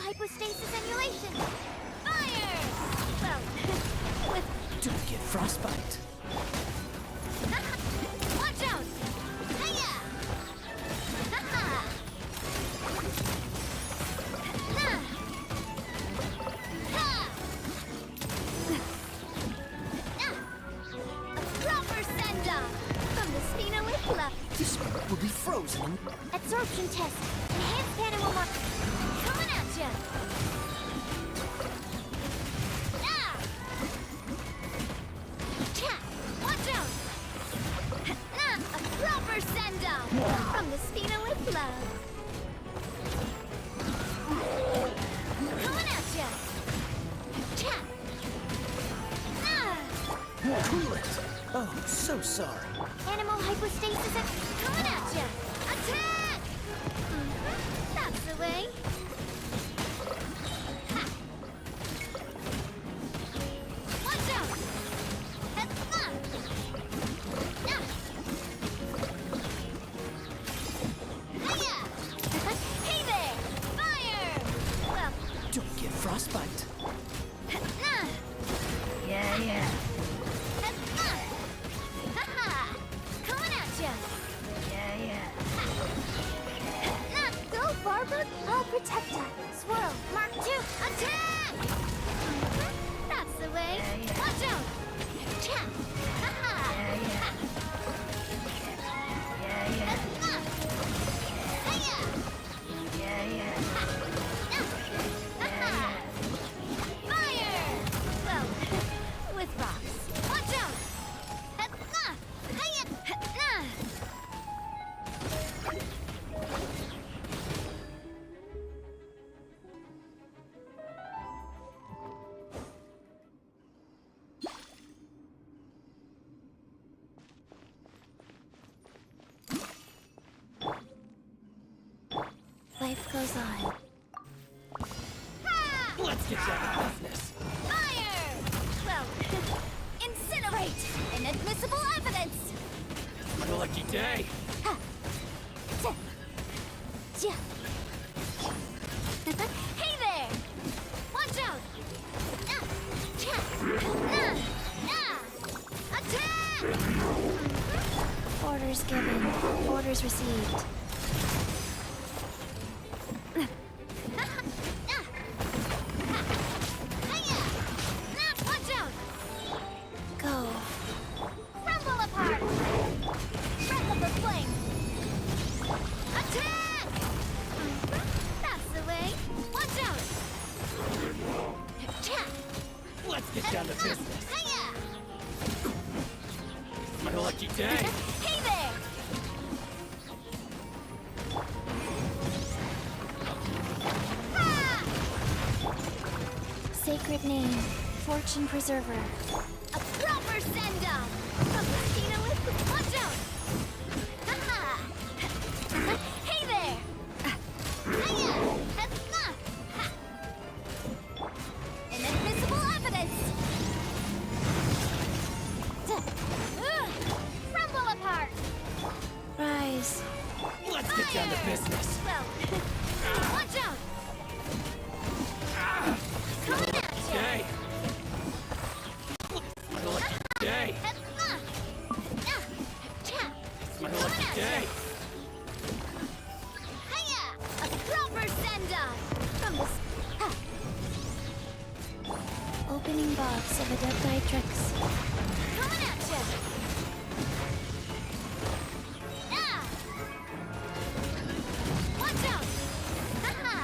Hypostasis emulation! Fire! Well, with... Don't get frostbite. Watch out! Hiya! Ha-ha! A proper send-off from the Spina Whipla. This one will be frozen. Absorption test. Enhanced animal mark. Coming at ya! Watch out! A proper send-off from the Spina Whipla. Coming at ya! Cool it. Oh, so sorry. Animal hypostasis coming at ya! Attack! That's the way. Ha. Watch out! Hey there! Fire! Well, Don't get frostbite. yeah. Coming at ya! Yeah. Go, Barber! I'll protect ya! Swirl, Mark 2, attack! That's the way. Watch out! Fire! Well, with rocks. Watch out! Life goes on. Let's get down to business. Fire! Well, incinerate! Inadmissible evidence! Lucky day. Hey there! Watch out! Attack! Orders given. Orders received. Watch out! Go. Crumble apart! Breath of the flame! Attack! That's the way. Watch out! down to business. Hiya! My lucky day. Hey there! Ha! Sacred name, fortune preserver. A proper send-off! From Christina with watch out! Ha-ha! Hey there! Hiya! Ha-ha! Ha! Inadmissible evidence! Crumble apart! Rise. Let's get down to business. Well, watch out! Coming at you! Day. My lucky day. My lucky day. Hiya! A proper send-off! From this... Opening box of Adepti tricks. Coming at you! Ah! Watch out! Ha-ha!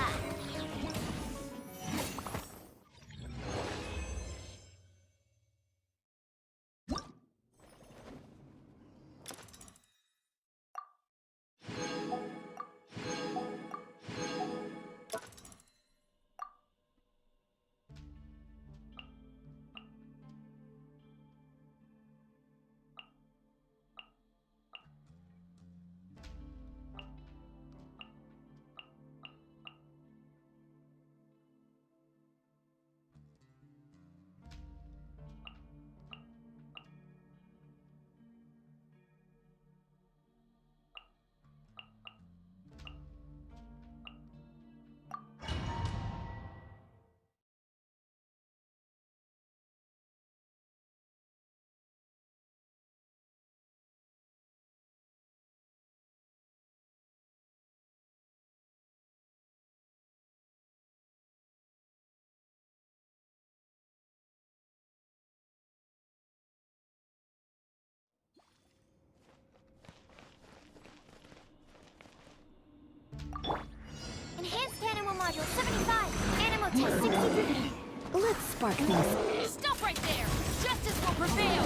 Enhanced animal module 75. Animal test 63. Let's spark things. Stop right there! Justice will prevail!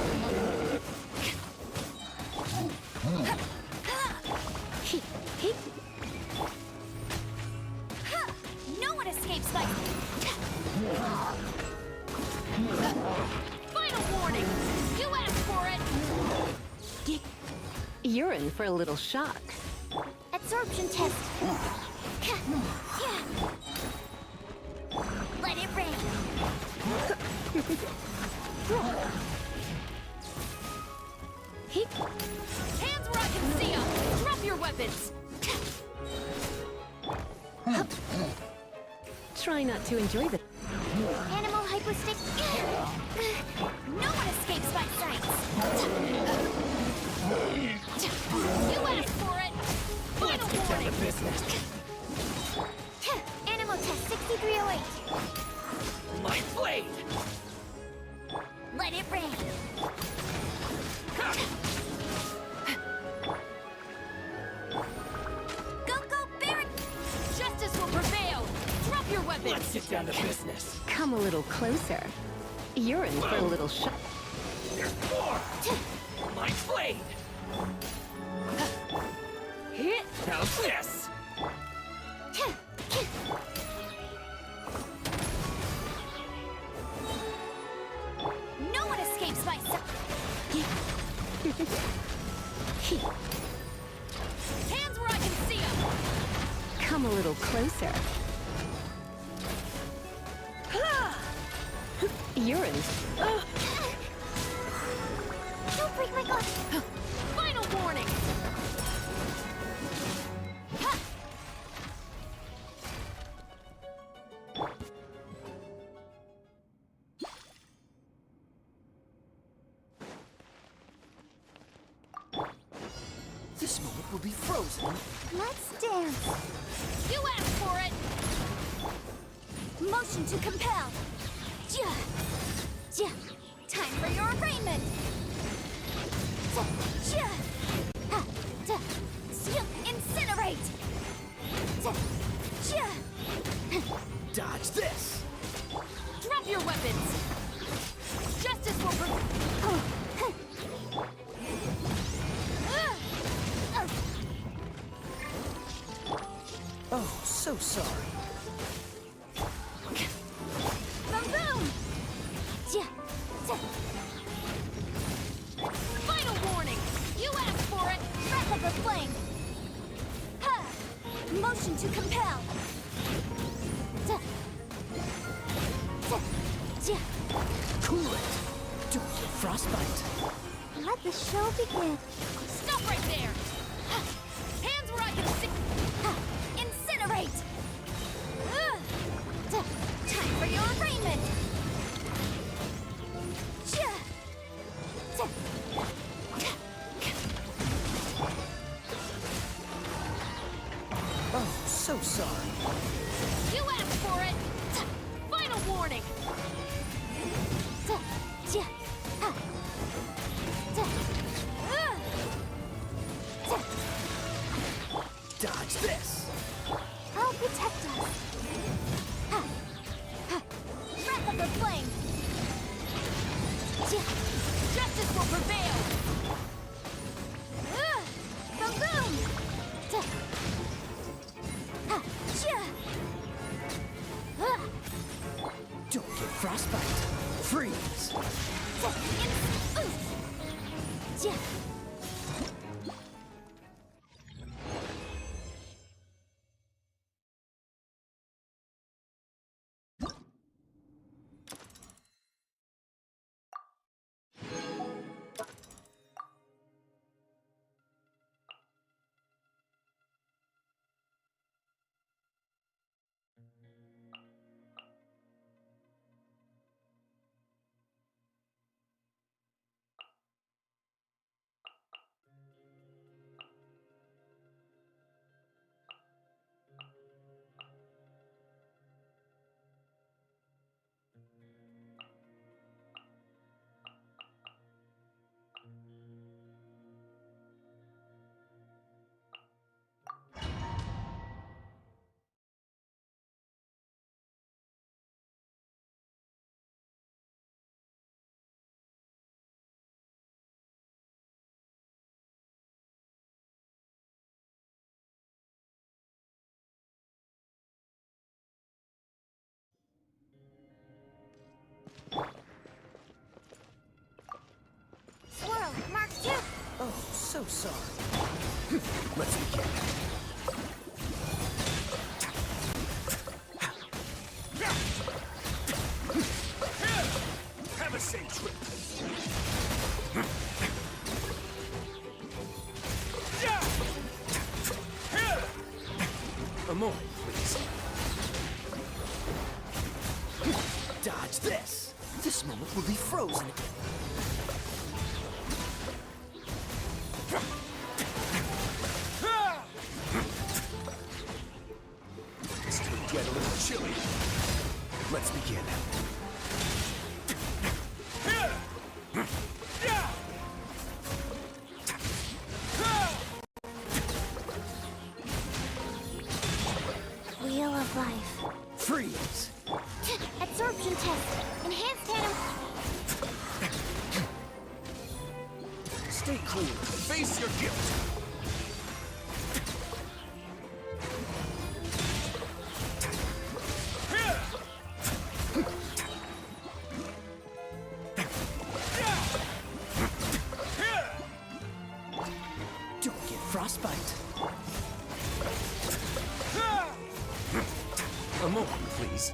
No one escapes my... Final warning! You asked for it! You're in for a little shock. Absorption test. Let it rain. Hands where I can see them. Drop your weapons. Try not to enjoy the... Animal hyperstick. No one escapes my sights. You asked for it. Let's get down to business. Animal test 6308. My blade. Let it rain. Go, go, Baron! Justice will prevail. Drop your weapons. Let's get down to business. Come a little closer. You're in for a little shock. There's more. My blade. How's this? No one escapes my sight. Hands where I can see them. Come a little closer. You're in... Don't break my glass. Final warning. This moment will be frozen. Let's dance. You asked for it. Motion to compel. Ja. Ja. Time for your arraignment. Ja. Ja. Ha. Ja. Incinerate. Ja. Ja. Dodge this. Drop your weapons. to compel. Cool it. Don't get frostbite. Let the show begin. Stop right there! Hands where I can see! Incinerate! Time for your arraignment! Oh, so sorry. You asked for it! Final warning! Dodge this. I'll protect us. Breath of the flame. Justice will prevail! The boom. Don't get frostbite. Freeze. Swirl, Mark 2. Oh, so sorry. Let's begin. Have a safe trip. A moment, please. Dodge this. This moment will be frozen again. This could get a little chilly. Let's begin. Wheel of life. Freeze. Absorption test. Enhanced atom. Stay cool. Face your guilt. Don't get frostbite. A moment, please.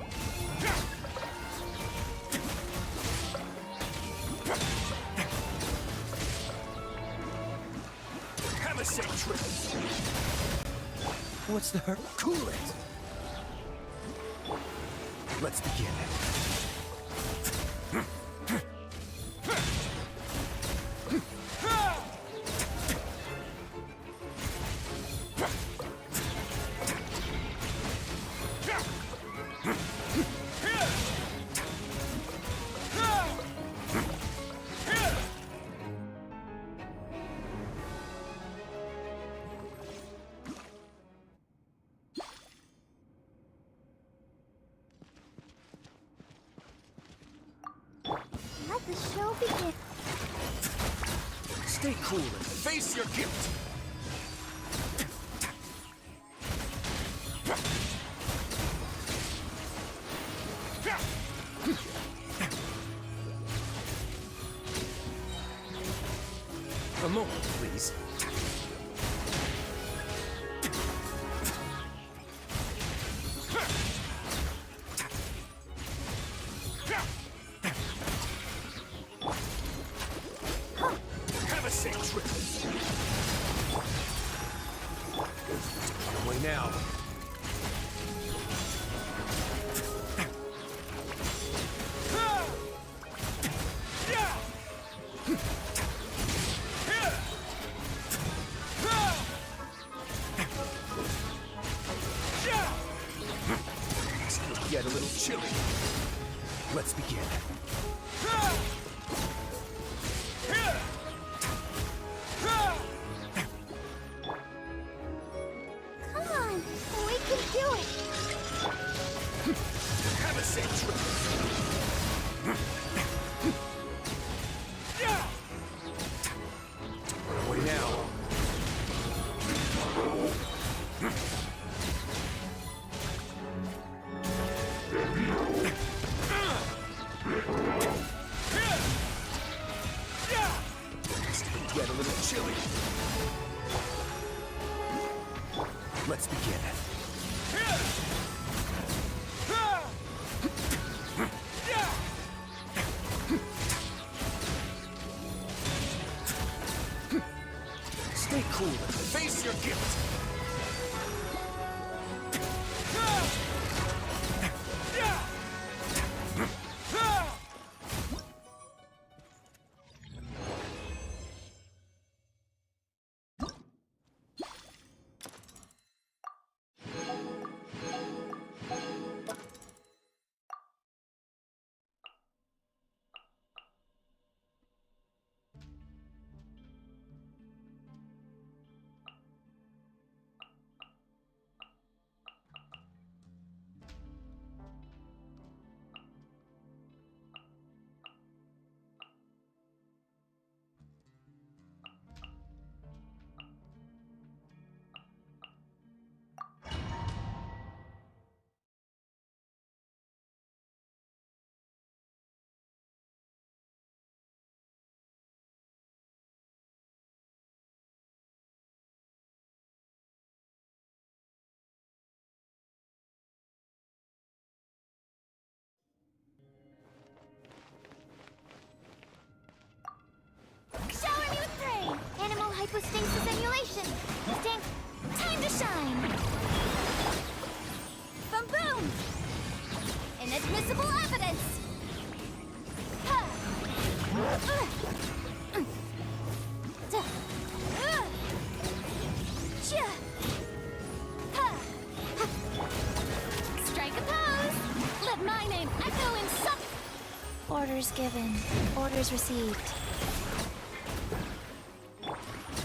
Have a safe trip. What's the hurt? Cool it. Let's begin. Let the show begin. Stay cool and face your guilt. A moment, please. chilly. Let's begin. Come on, we can do it. Have a seat. Away now. Get a little chilly. Let's begin. Stay cool and face your guilt. Shower me with rain. Animal hypostasis emulation. Time to shine. Boom boom. Inadmissible evidence. Ha. Cha. Ha. Strike a pose. Let my name echo in some. Orders given. Orders received.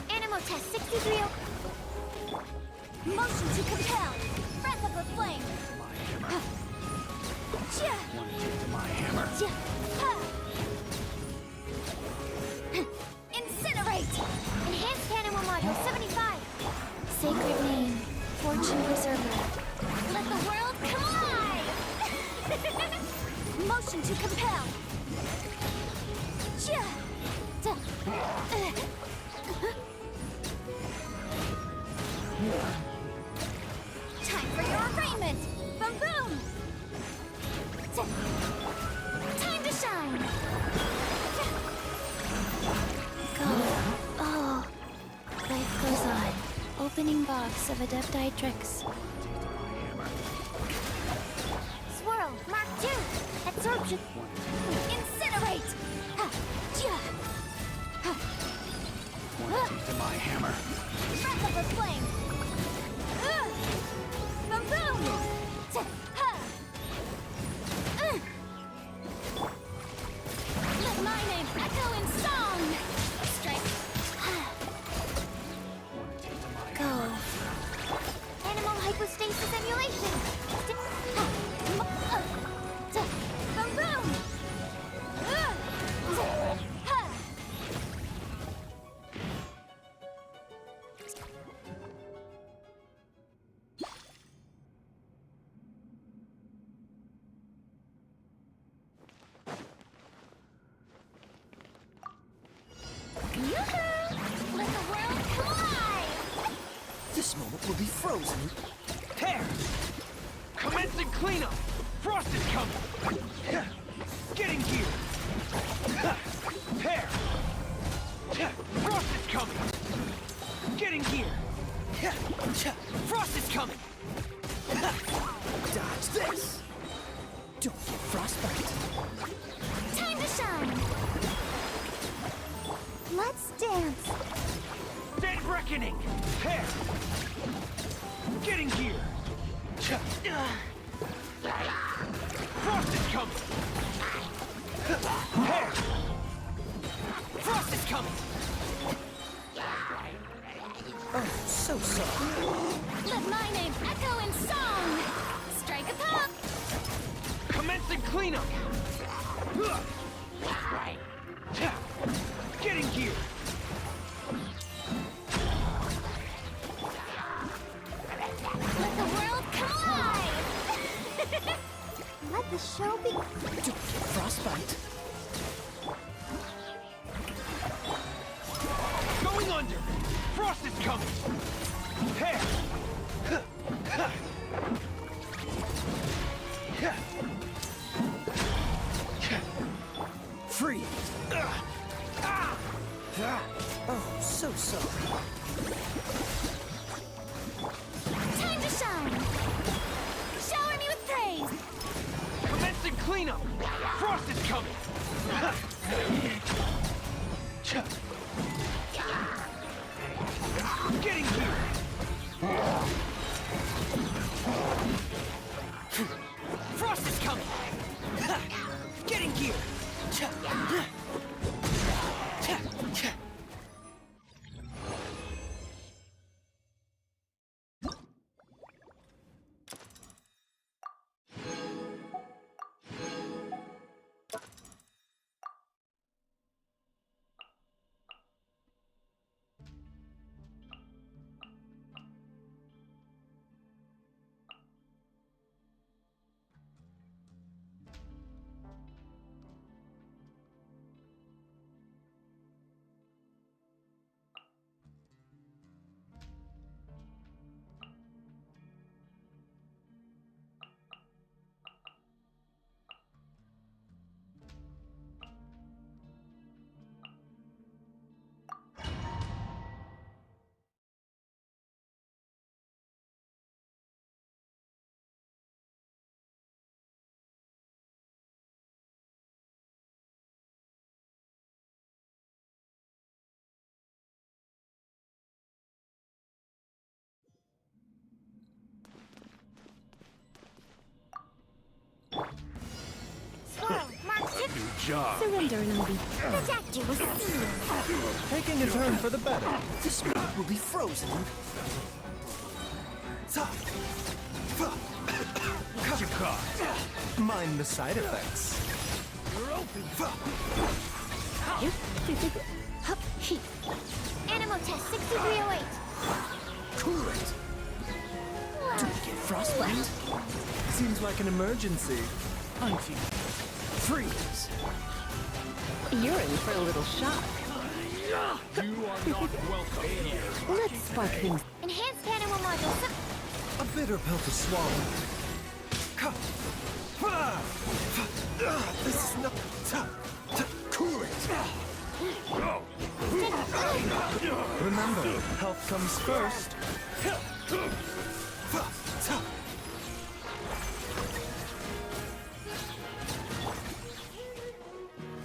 Animal test 63. Motion to compel. Breath of the flame. Cha. My hammer. Cha. Ha. Incinerate. Enhanced animal module 75. Sacred name. Fortune preserver. Let the world come alive. Motion to compel. Cha. Da. Time for your arraignment! Boom boom! Time to shine! Go. Oh. Life goes on. Opening box of adepti tricks. Swirl, Mark 2! Absorption! Incinerate! Ha! Chia! Ha! To my hammer. Breath of the flame! Boom boom! Ha! Let my name echo in song! Strike! Go! Animal hypostasis emulation! Boom boom! Ha! Let the world come alive! This moment will be frozen. Tear! Commencing cleanup! Frost is coming! Getting gear! Tear! Frost is coming! Getting gear! Frost is coming! Dodge this! Don't get frostbite. Time to shine! Let's dance! Dead reckoning! Tear! Getting gear! coming! Hair! Frost is coming! Oh, so sorry. Let my name echo in song! Strike a pop! Commencing cleanup! Getting gear! Let the world come alive! Let the show be. Don't get frostbite. Going under! Frost is coming! Hair! Freeze. Oh, so sorry. Time to shine! Shower me with praise! Commencing cleanup! Frost is coming! Getting here! Frost is coming! Getting gear! Swirl, mark two. Surrender and I'll be. The doctor was sealed. Taking a turn for the better. This moment will be frozen. Mind the side effects. Animal test 6308. Cool it. Don't get frostbite. Seems like an emergency. Freeze. You're in for a little shock. You are not welcome here. Let's spark things. Enhanced animal module. A bitter pill to swallow. This is not. Cool it. Remember, health comes first.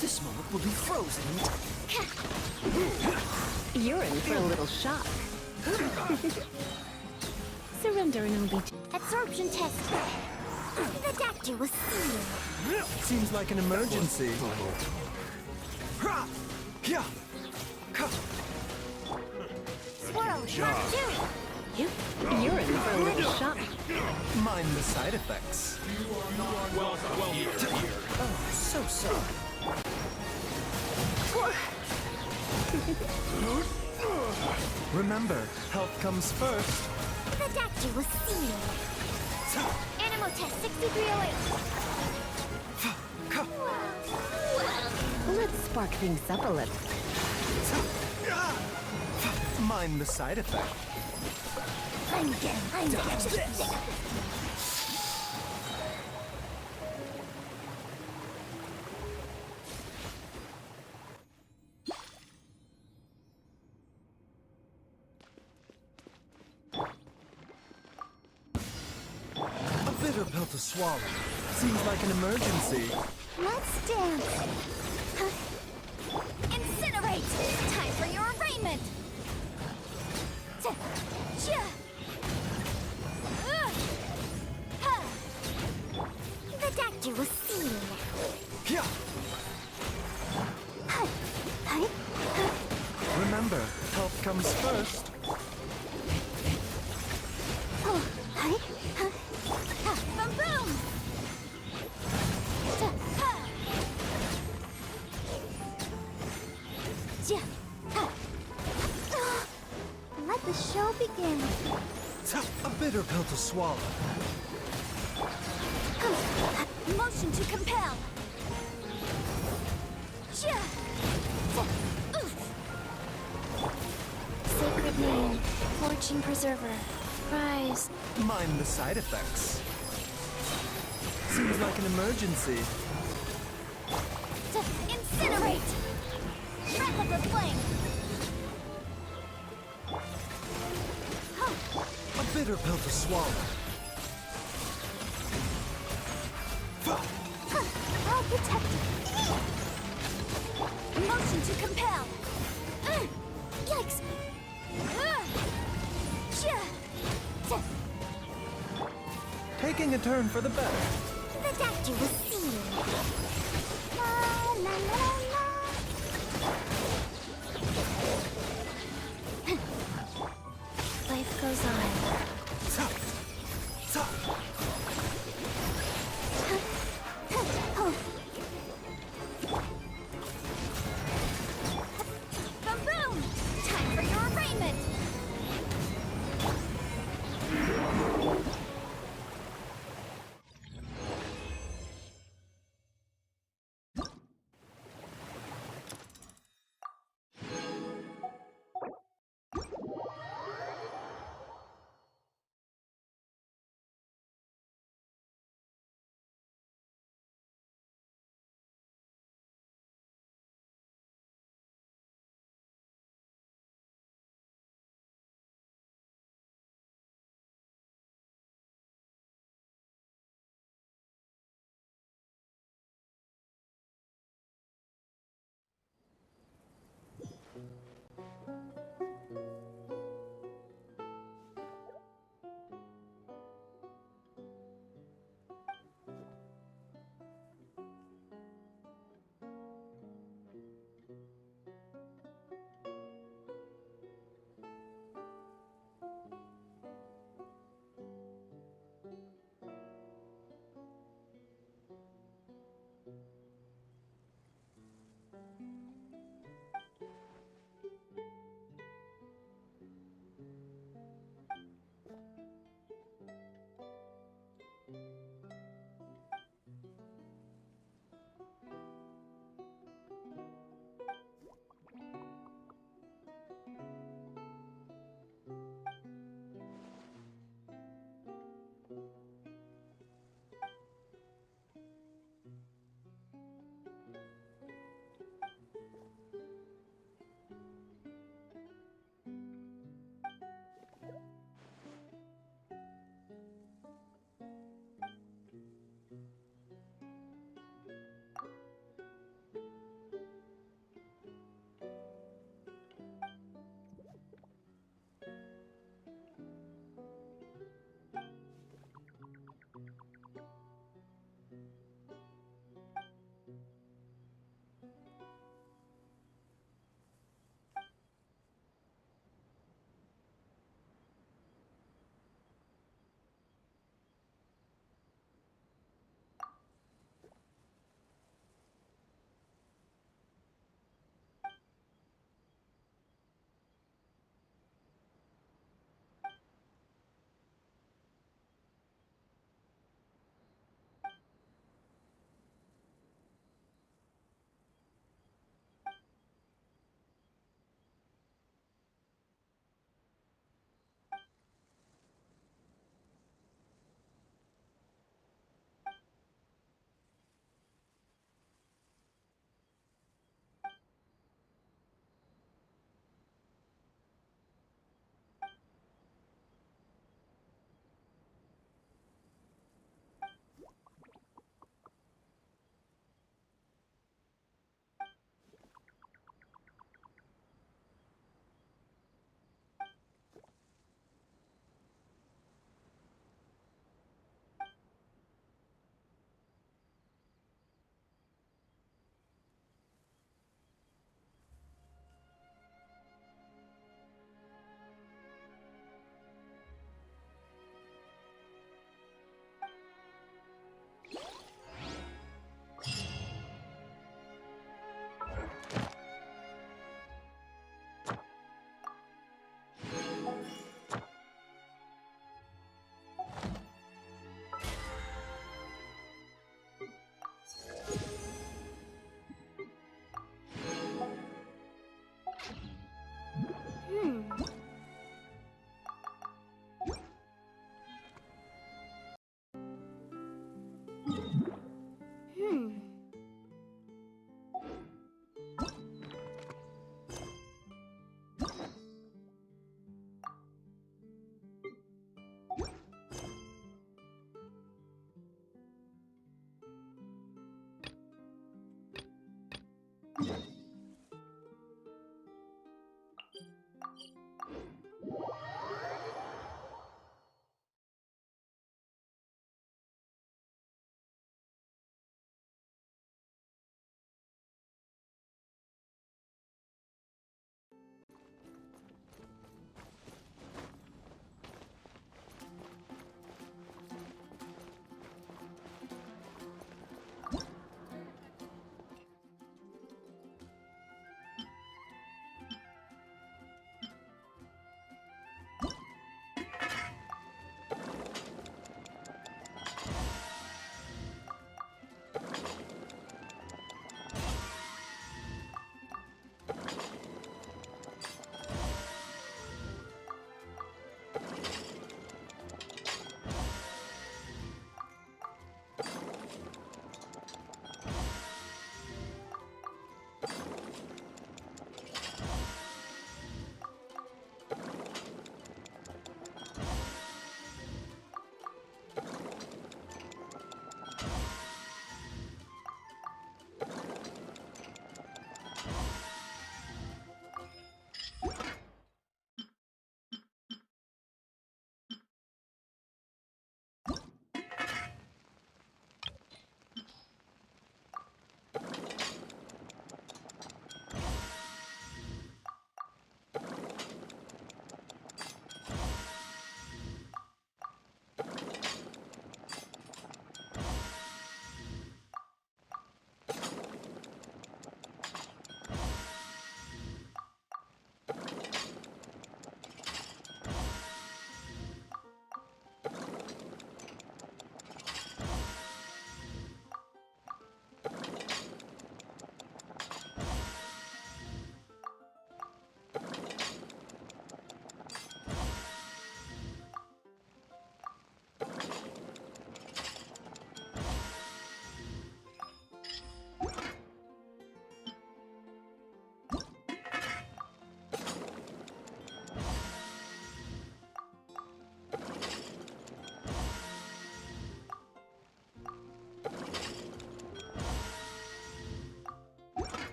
This moment will be frozen. You're in for a little shock. Surrender and I'll be. Absorption test. The doctor was sealed. Seems like an emergency. Swirl, mark two. You're in for a little shock. Mind the side effects. Oh, so sorry. Remember, health comes first. The doctor was sealed. Animal test 6308. Let's spark things up a little. Mind the side effect. I'm dead. A bitter pill to swallow. Seems like an emergency. Let's dance. Incinerate! Time for your arraignment! The doctor was sealed. comes first. Oh, hi. Ha, boom, boom. Ha. Ja, ha. Let the show begin. A bitter pill to swallow. Motion to compel. Ja. Sacred name, fortune preserver, prize. Mind the side effects. Seems like an emergency. Incinerate. Breath of the flame. A bitter pill to swallow. I'll protect you. Motion to compel. Yikes. Ja. Taking a turn for the better. The doctor will see you. La la la la. Life goes on. Oh, Boom boom. Time for your arraignment.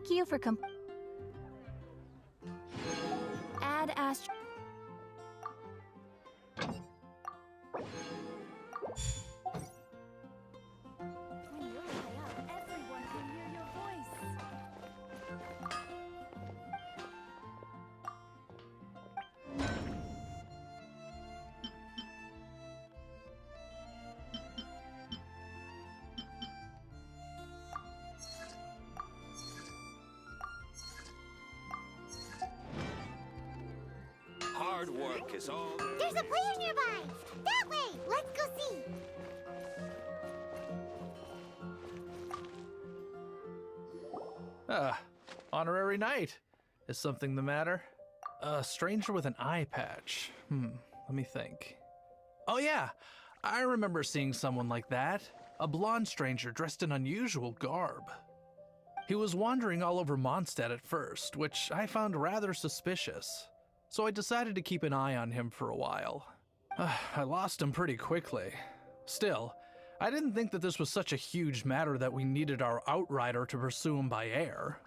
Thank you for Add Astro. When you're high up, everyone can hear your voice. Hard work is all there. There's a player nearby! That way! Let's go see! Honorary knight. Is something the matter? A stranger with an eye patch. Let me think. Oh yeah, I remember seeing someone like that. A blonde stranger dressed in unusual garb. He was wandering all over Mondstadt at first, which I found rather suspicious. So I decided to keep an eye on him for a while. I lost him pretty quickly. Still, I didn't think that this was such a huge matter that we needed our outrider to pursue him by air.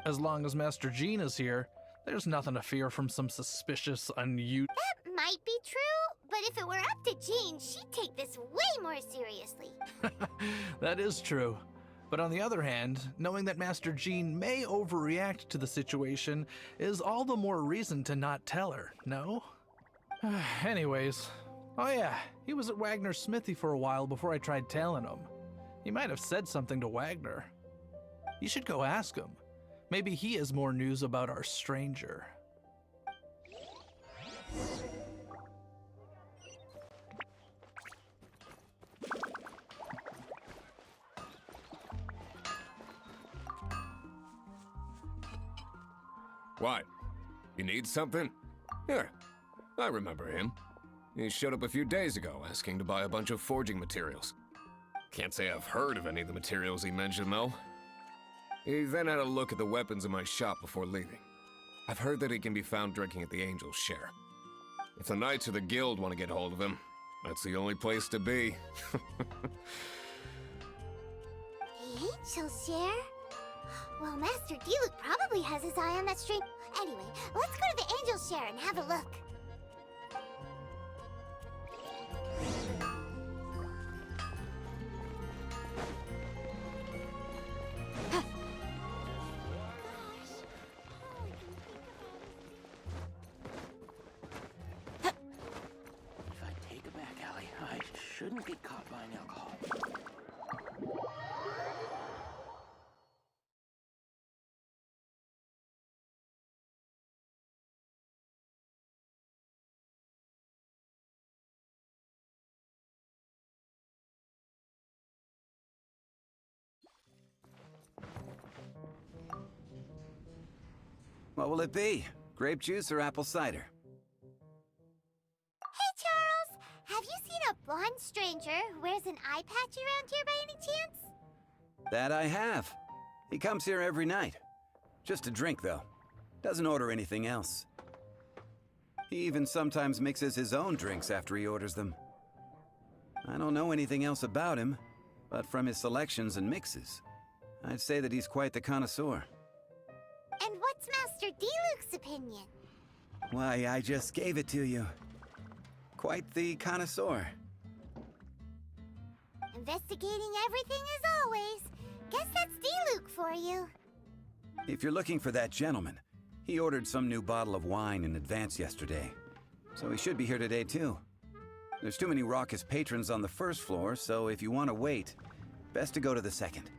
As long as Master Jean is here, there's nothing to fear from some suspicious, unusual... That might be true, but if it were up to Jean, she'd take this way more seriously. That is true. But on the other hand, knowing that Master Jean may overreact to the situation is all the more reason to not tell her, no? Anyways, oh yeah, he was at Wagner's smithy for a while before I tried tailing him. He might have said something to Wagner. You should go ask him. Maybe he has more news about our stranger. What? You need something? Here, I remember him. He showed up a few days ago asking to buy a bunch of forging materials. Can't say I've heard of any of the materials he mentioned, though. He then had a look at the weapons in my shop before leaving. I've heard that he can be found drinking at the Angel's Share. If the Knights of the Guild want to get hold of him, that's the only place to be. The Angel's Share? Well, Master Diluc probably has his eye on that string. Anyway, let's go to the Angel's Share and have a look. If I take a back alley, I shouldn't get caught buying alcohol. What will it be? Grape juice or apple cider? Hey, Charles! Have you seen a blonde stranger who wears an eye patch around here by any chance? That I have. He comes here every night. Just to drink, though. Doesn't order anything else. He even sometimes mixes his own drinks after he orders them. I don't know anything else about him, but from his selections and mixes, I'd say that he's quite the connoisseur. And what's Master Diluc's opinion? Why, I just gave it to you. Quite the connoisseur. Investigating everything as always. Guess that's Diluc for you. If you're looking for that gentleman, he ordered some new bottle of wine in advance yesterday. So he should be here today, too. There's too many raucous patrons on the first floor, so if you want to wait, best to go to the second.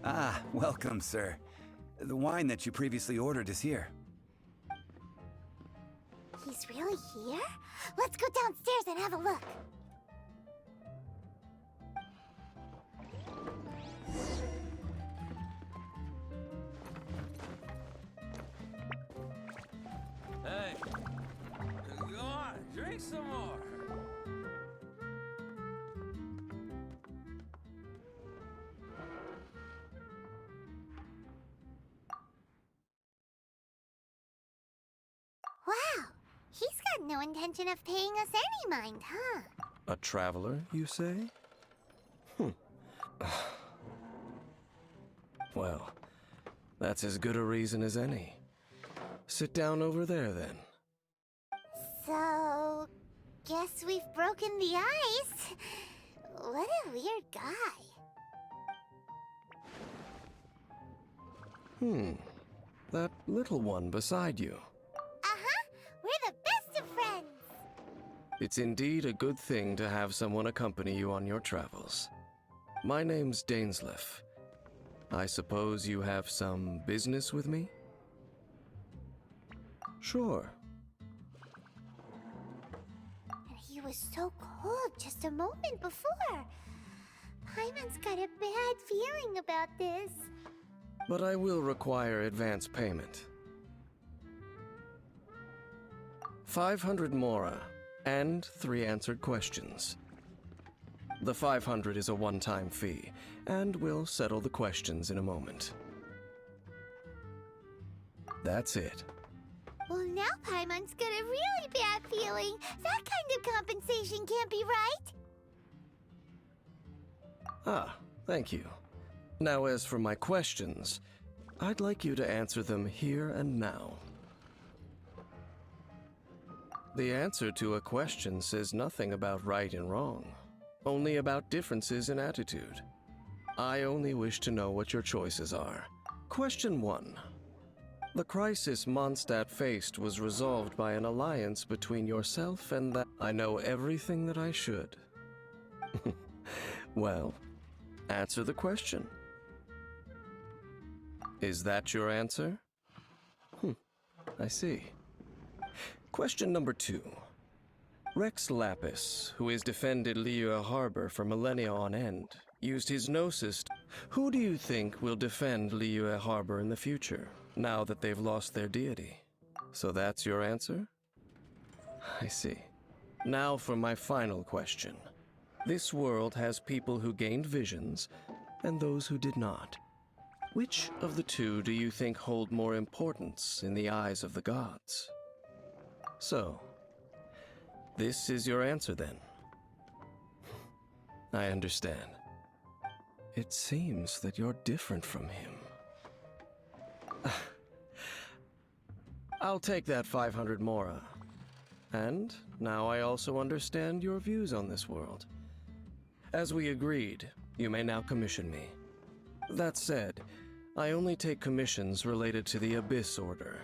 Ah, welcome, sir. The wine that you previously ordered is here. He's really here? Let's go downstairs and have a look. Hey, go on, drink some more. Wow, he's got no intention of paying us any mind, huh? A traveler, you say? Well, that's as good a reason as any. Sit down over there, then. So, guess we've broken the ice. What a weird guy. That little one beside you. Uh-huh, we're the best of friends. It's indeed a good thing to have someone accompany you on your travels. My name's Dainsleif. I suppose you have some business with me? Sure. And he was so cold just a moment before. Paimon's got a bad feeling about this. But I will require advance payment. 500 mora, and 3 answered questions. The 500 is a one-time fee, and we'll settle the questions in a moment. That's it. Well, now Paimon's got a really bad feeling. That kind of compensation can't be right. Ah, thank you. Now, as for my questions, I'd like you to answer them here and now. The answer to a question says nothing about right and wrong, only about differences in attitude. I only wish to know what your choices are. Question 1. The crisis Mondstadt faced was resolved by an alliance between yourself and that. I know everything that I should. Well, answer the question. Is that your answer? I see. Question number 2. Rex Lapis, who has defended Liyue Harbor for millennia on end, used his gnosis. Who do you think will defend Liyue Harbor in the future, now that they've lost their deity? So that's your answer? I see. Now for my final question. This world has people who gained visions, and those who did not. Which of the two do you think hold more importance in the eyes of the gods? So, this is your answer then. I understand. It seems that you're different from him. I'll take that 500 mora. And now I also understand your views on this world. As we agreed, you may now commission me. That said, I only take commissions related to the Abyss Order.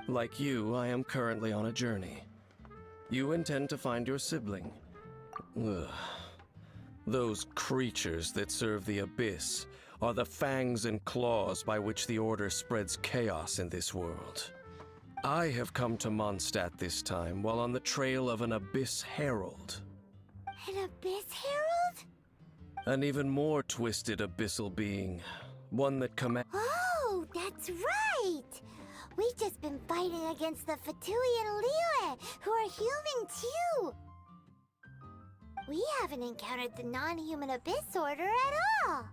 Like you, I am currently on a journey. You intend to find your sibling. Ugh. Those creatures that serve the Abyss are the fangs and claws by which the Order spreads chaos in this world. I have come to Mondstadt this time while on the trail of an Abyss Herald. An Abyss Herald? An even more twisted abyssal being. One that commands. Oh, that's right! We've just been fighting against the Fatui and Liyue, who are human too! We haven't encountered the non-human Abyss Order at all!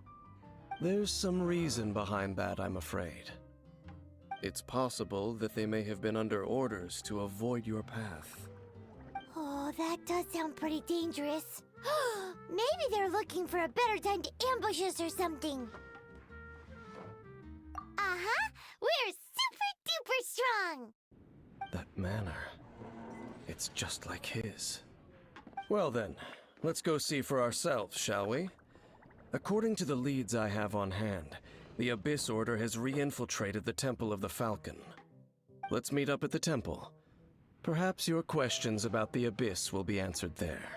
There's some reason behind that, I'm afraid. It's possible that they may have been under orders to avoid your path. Oh, that does sound pretty dangerous. Maybe they're looking for a better time to ambush us or something. Uh-huh! We're super-duper strong! That manner. It's just like his. Well then, let's go see for ourselves, shall we? According to the leads I have on hand, the Abyss Order has re-infiltrated the Temple of the Falcon. Let's meet up at the temple. Perhaps your questions about the Abyss will be answered there.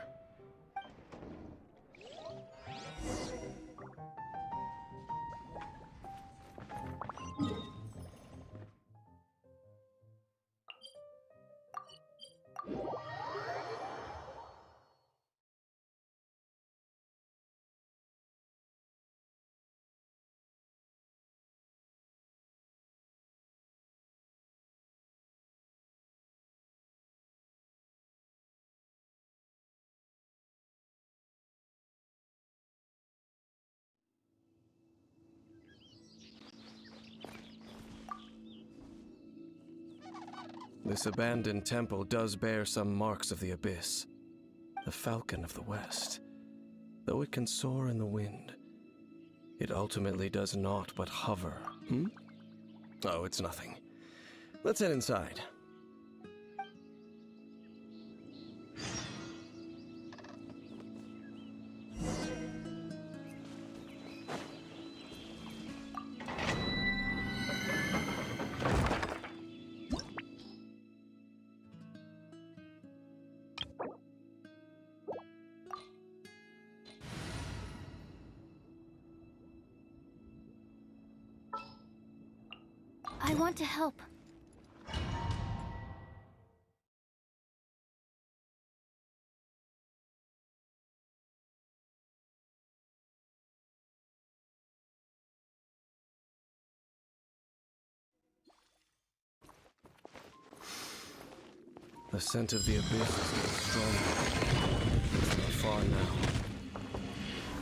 This abandoned temple does bear some marks of the abyss. The falcon of the west. Though it can soar in the wind, it ultimately does naught but hover. Oh, it's nothing. Let's head inside. I want to help. The scent of the abyss is getting stronger. It's not far now.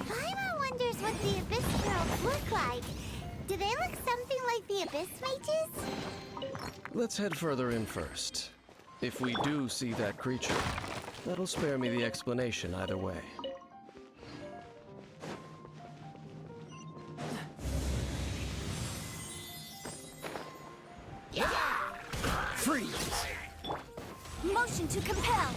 Paimon wonders what the Abyss Heralds look like. Do they look something like the Abyss Mages? Let's head further in first. If we do see that creature, that'll spare me the explanation either way. Freeze! Motion to compel.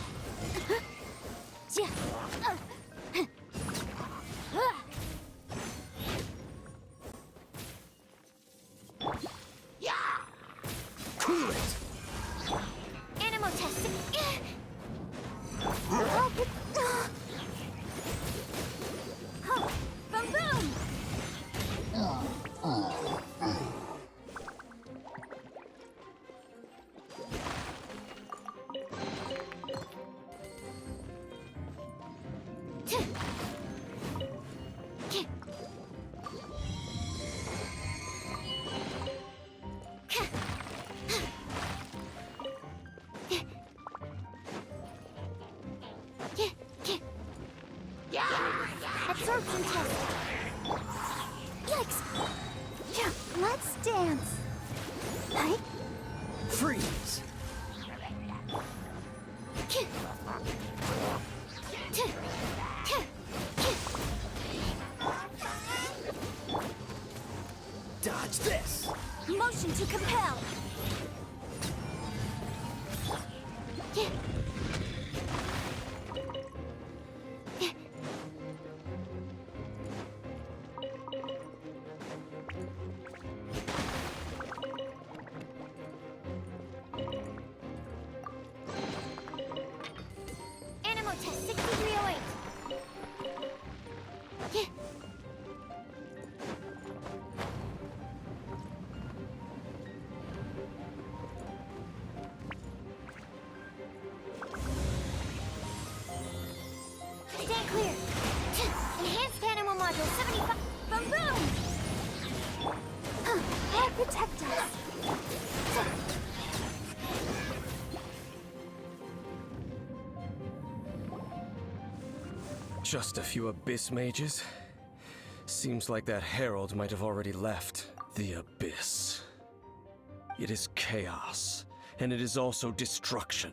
Cool it! Animal testing. Boom boom. Absorption test. Yikes! Let's dance. Right? Freeze! Dodge this! Motion to compel. Animal test 6308. Stand clear. Enhanced animal module 75. Boom boom. Air protect us. Just a few abyss mages? Seems like that herald might have already left. The abyss. It is chaos, and it is also destruction.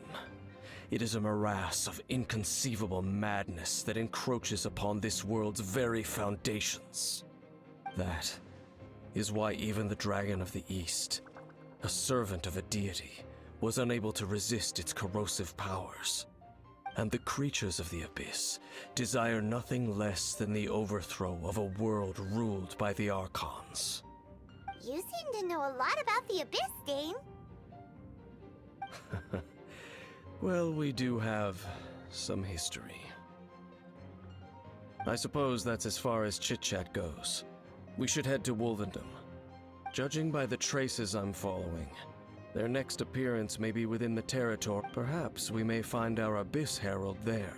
It is a morass of inconceivable madness that encroaches upon this world's very foundations. That is why even the Dragon of the East, a servant of a deity, was unable to resist its corrosive powers. And the creatures of the abyss desire nothing less than the overthrow of a world ruled by the Archons. You seem to know a lot about the Abyss, Dane. Well, we do have some history. I suppose that's as far as chit-chat goes. We should head to Wolvendom. Judging by the traces I'm following, their next appearance may be within the territory. Perhaps we may find our Abyss Herald there.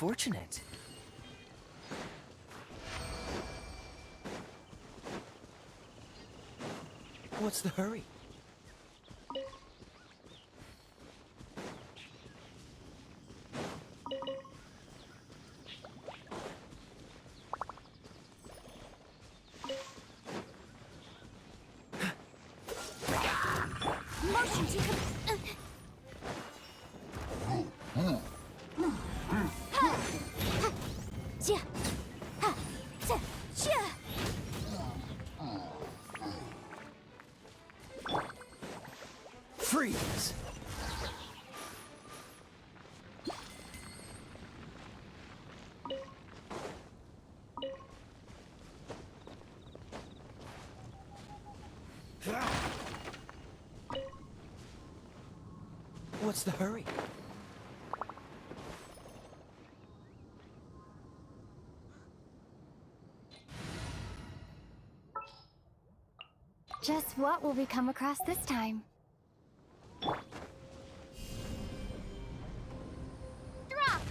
fortunate. What's the hurry? Motion to Freeze! What's the hurry? Just what will we come across this time? Drop!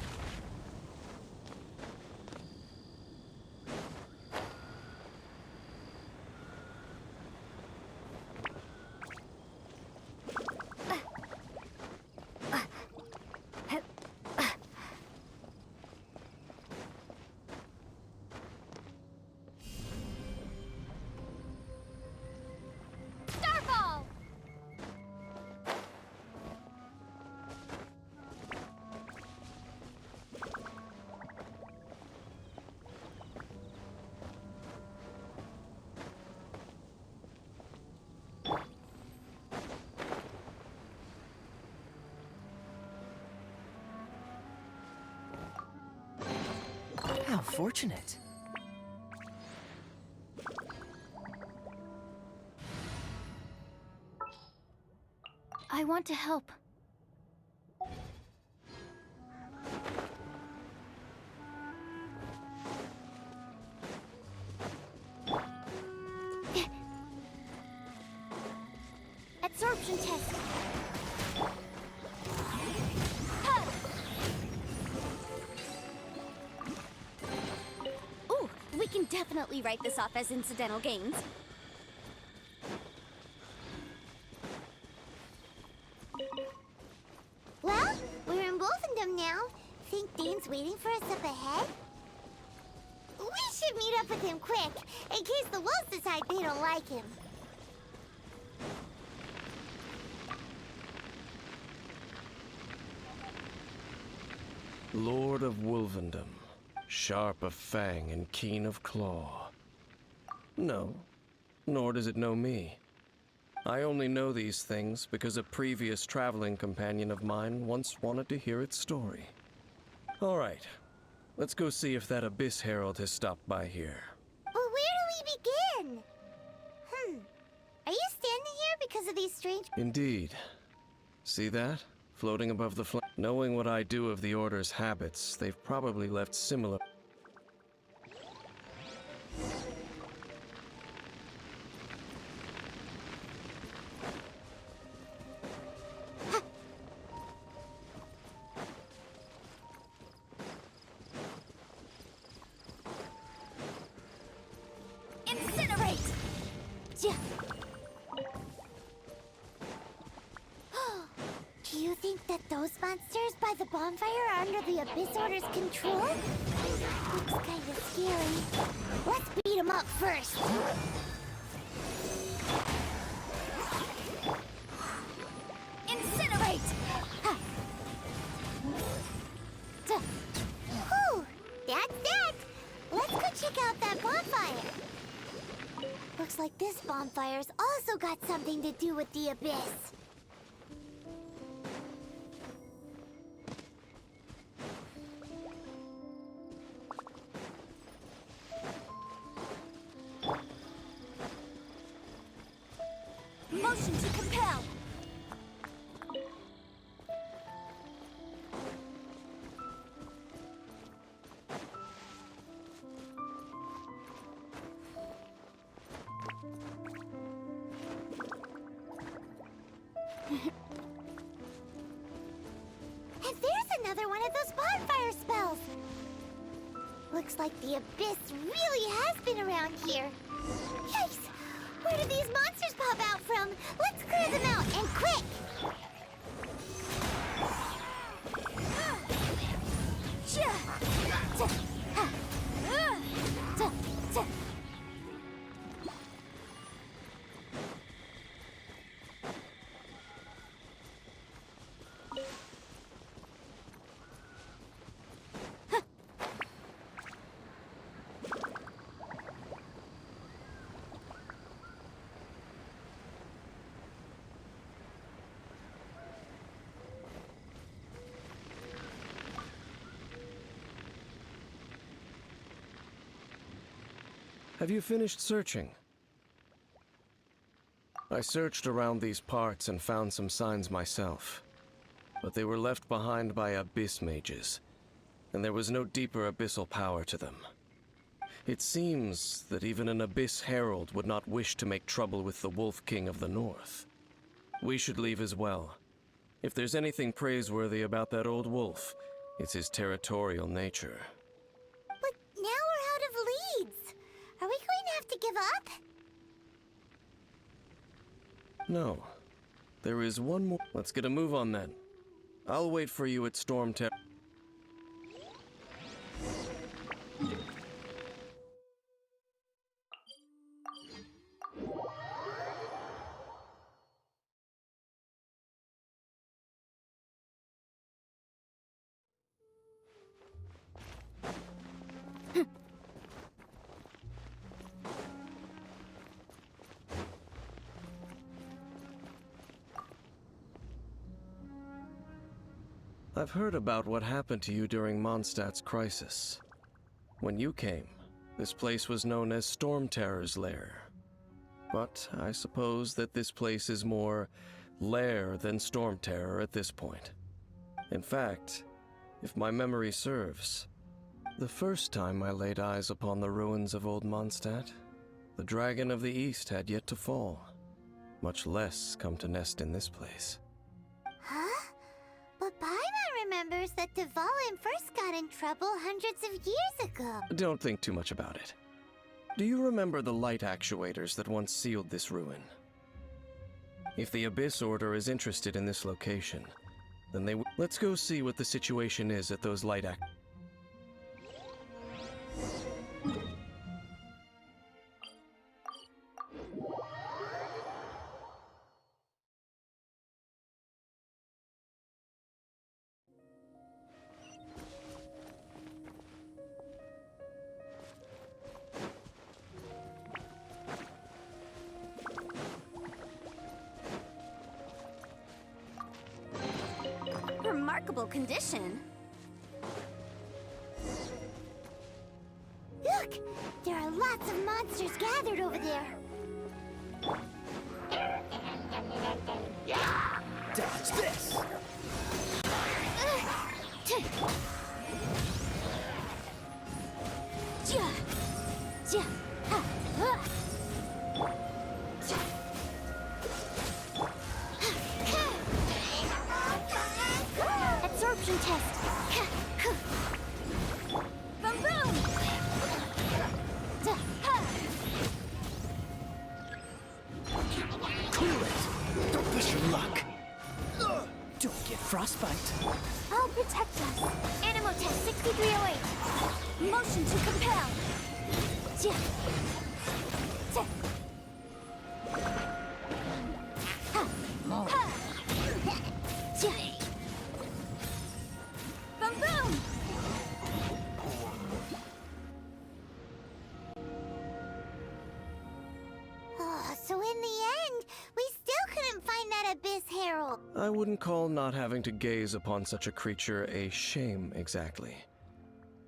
Starball! How fortunate. I want to help. Absorption test. Ooh, we can definitely write this off as incidental gains. Well, we're in Wolfendom now. Think Dane's waiting for us up ahead? We should meet up with him quick, in case the wolves decide they don't like him. Lord of Wolvendom, sharp of fang and keen of claw. No, nor does it know me. I only know these things because a previous traveling companion of mine once wanted to hear its story. All right, let's go see if that Abyss Herald has stopped by here. Well, where do we begin? Are you standing here because of these strange... Indeed. See that? Floating above the flame. Knowing what I do of the Order's habits, they've probably left similar... Incinerate! Yeah. Do you think that those monsters by the bonfire are under the Abyss Order's control? Looks kinda scary. Let's beat them up first. Incinerate! Whew, that's that. Let's go check out that bonfire. Looks like this bonfire's also got something to do with the Abyss. Motion to compel! And there's another one of at those bonfire spells! Looks like the abyss really has been around here. Yikes! Where did these monsters pop out from? Let's clear them out, and quick! Have you finished searching? I searched around these parts and found some signs myself, but they were left behind by abyss mages, and there was no deeper abyssal power to them. It seems that even an abyss herald would not wish to make trouble with the Wolf King of the North. We should leave as well. If there's anything praiseworthy about that old wolf, it's his territorial nature. But now we're out of leads. Are we going to have to give up? No. There is one more. Let's get a move on then. I'll wait for you at Storm Tower. I've heard about what happened to you during Mondstadt's crisis. When you came, this place was known as Storm Terror's Lair. But I suppose that this place is more lair than Storm Terror at this point. In fact, if my memory serves, the first time I laid eyes upon the ruins of old Mondstadt, the Dragon of the East had yet to fall, much less come to nest in this place. Huh? But Paimon remembers that Dvalin first got in trouble hundreds of years ago. Don't think too much about it. Do you remember the light actuators that once sealed this ruin? If the Abyss Order is interested in this location, then they let's go see what the situation is at those light Remarkable condition. Look! There are lots of monsters gathered over there. Dodge this! Absorption test. Boom boom! Clear it! Don't push your luck! Don't get frostbite! I'll protect us. Animo test 6308. Motion to compel. Boom boom! Oh, so in the end, we still couldn't find that Abyss Herald. I wouldn't call not having to gaze upon such a creature a shame exactly.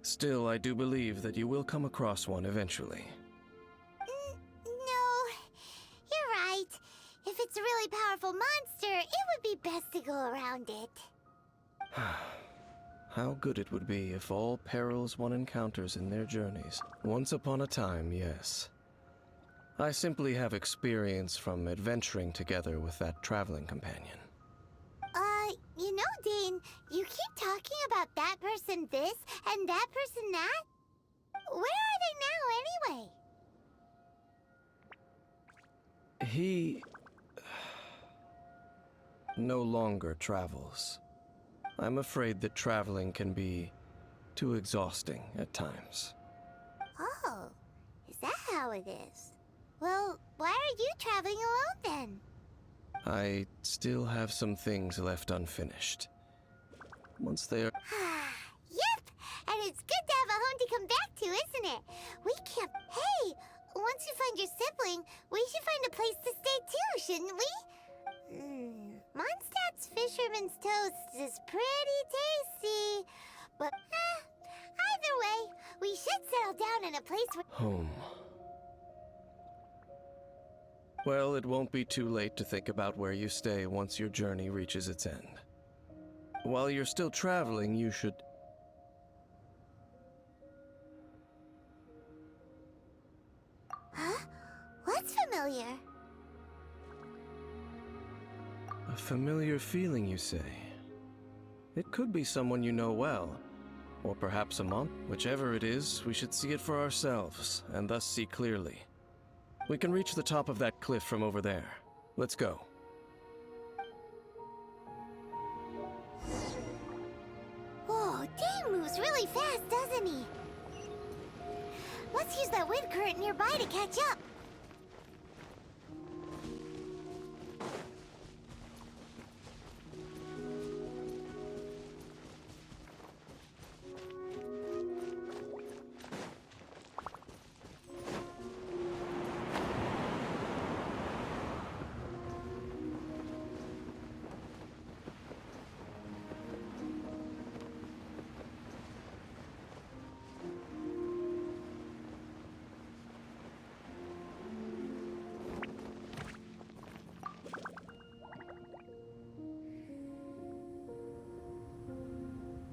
Still, I do believe that you will come across one eventually. No, you're right. If it's a really powerful monster, it would be best to go around it. How good it would be if all perils one encounters in their journeys. Once upon a time, yes. I simply have experience from adventuring together with that traveling companion. You know, Dane, you keep talking about that person this and that person that? Where are they now, anyway? He no longer travels. I'm afraid that traveling can be too exhausting at times. Oh, is that how it is? Well, why are you traveling alone then? I still have some things left unfinished. Once they are... Yep! And it's good to have a home to come back to, isn't it? We can't... Hey! Once you find your sibling, we should find a place to stay too, shouldn't we? Mondstadt's Fisherman's Toast is pretty tasty. But, either way, we should settle down in a place where... home. Well, it won't be too late to think about where you stay once your journey reaches its end. While you're still traveling, you should... Huh? What's familiar? A familiar feeling, you say? It could be someone you know well, or perhaps a monk. Whichever it is, we should see it for ourselves, and thus see clearly. We can reach the top of that cliff from over there. Let's go. Whoa, Dane moves really fast, doesn't he? Let's use that wind current nearby to catch up.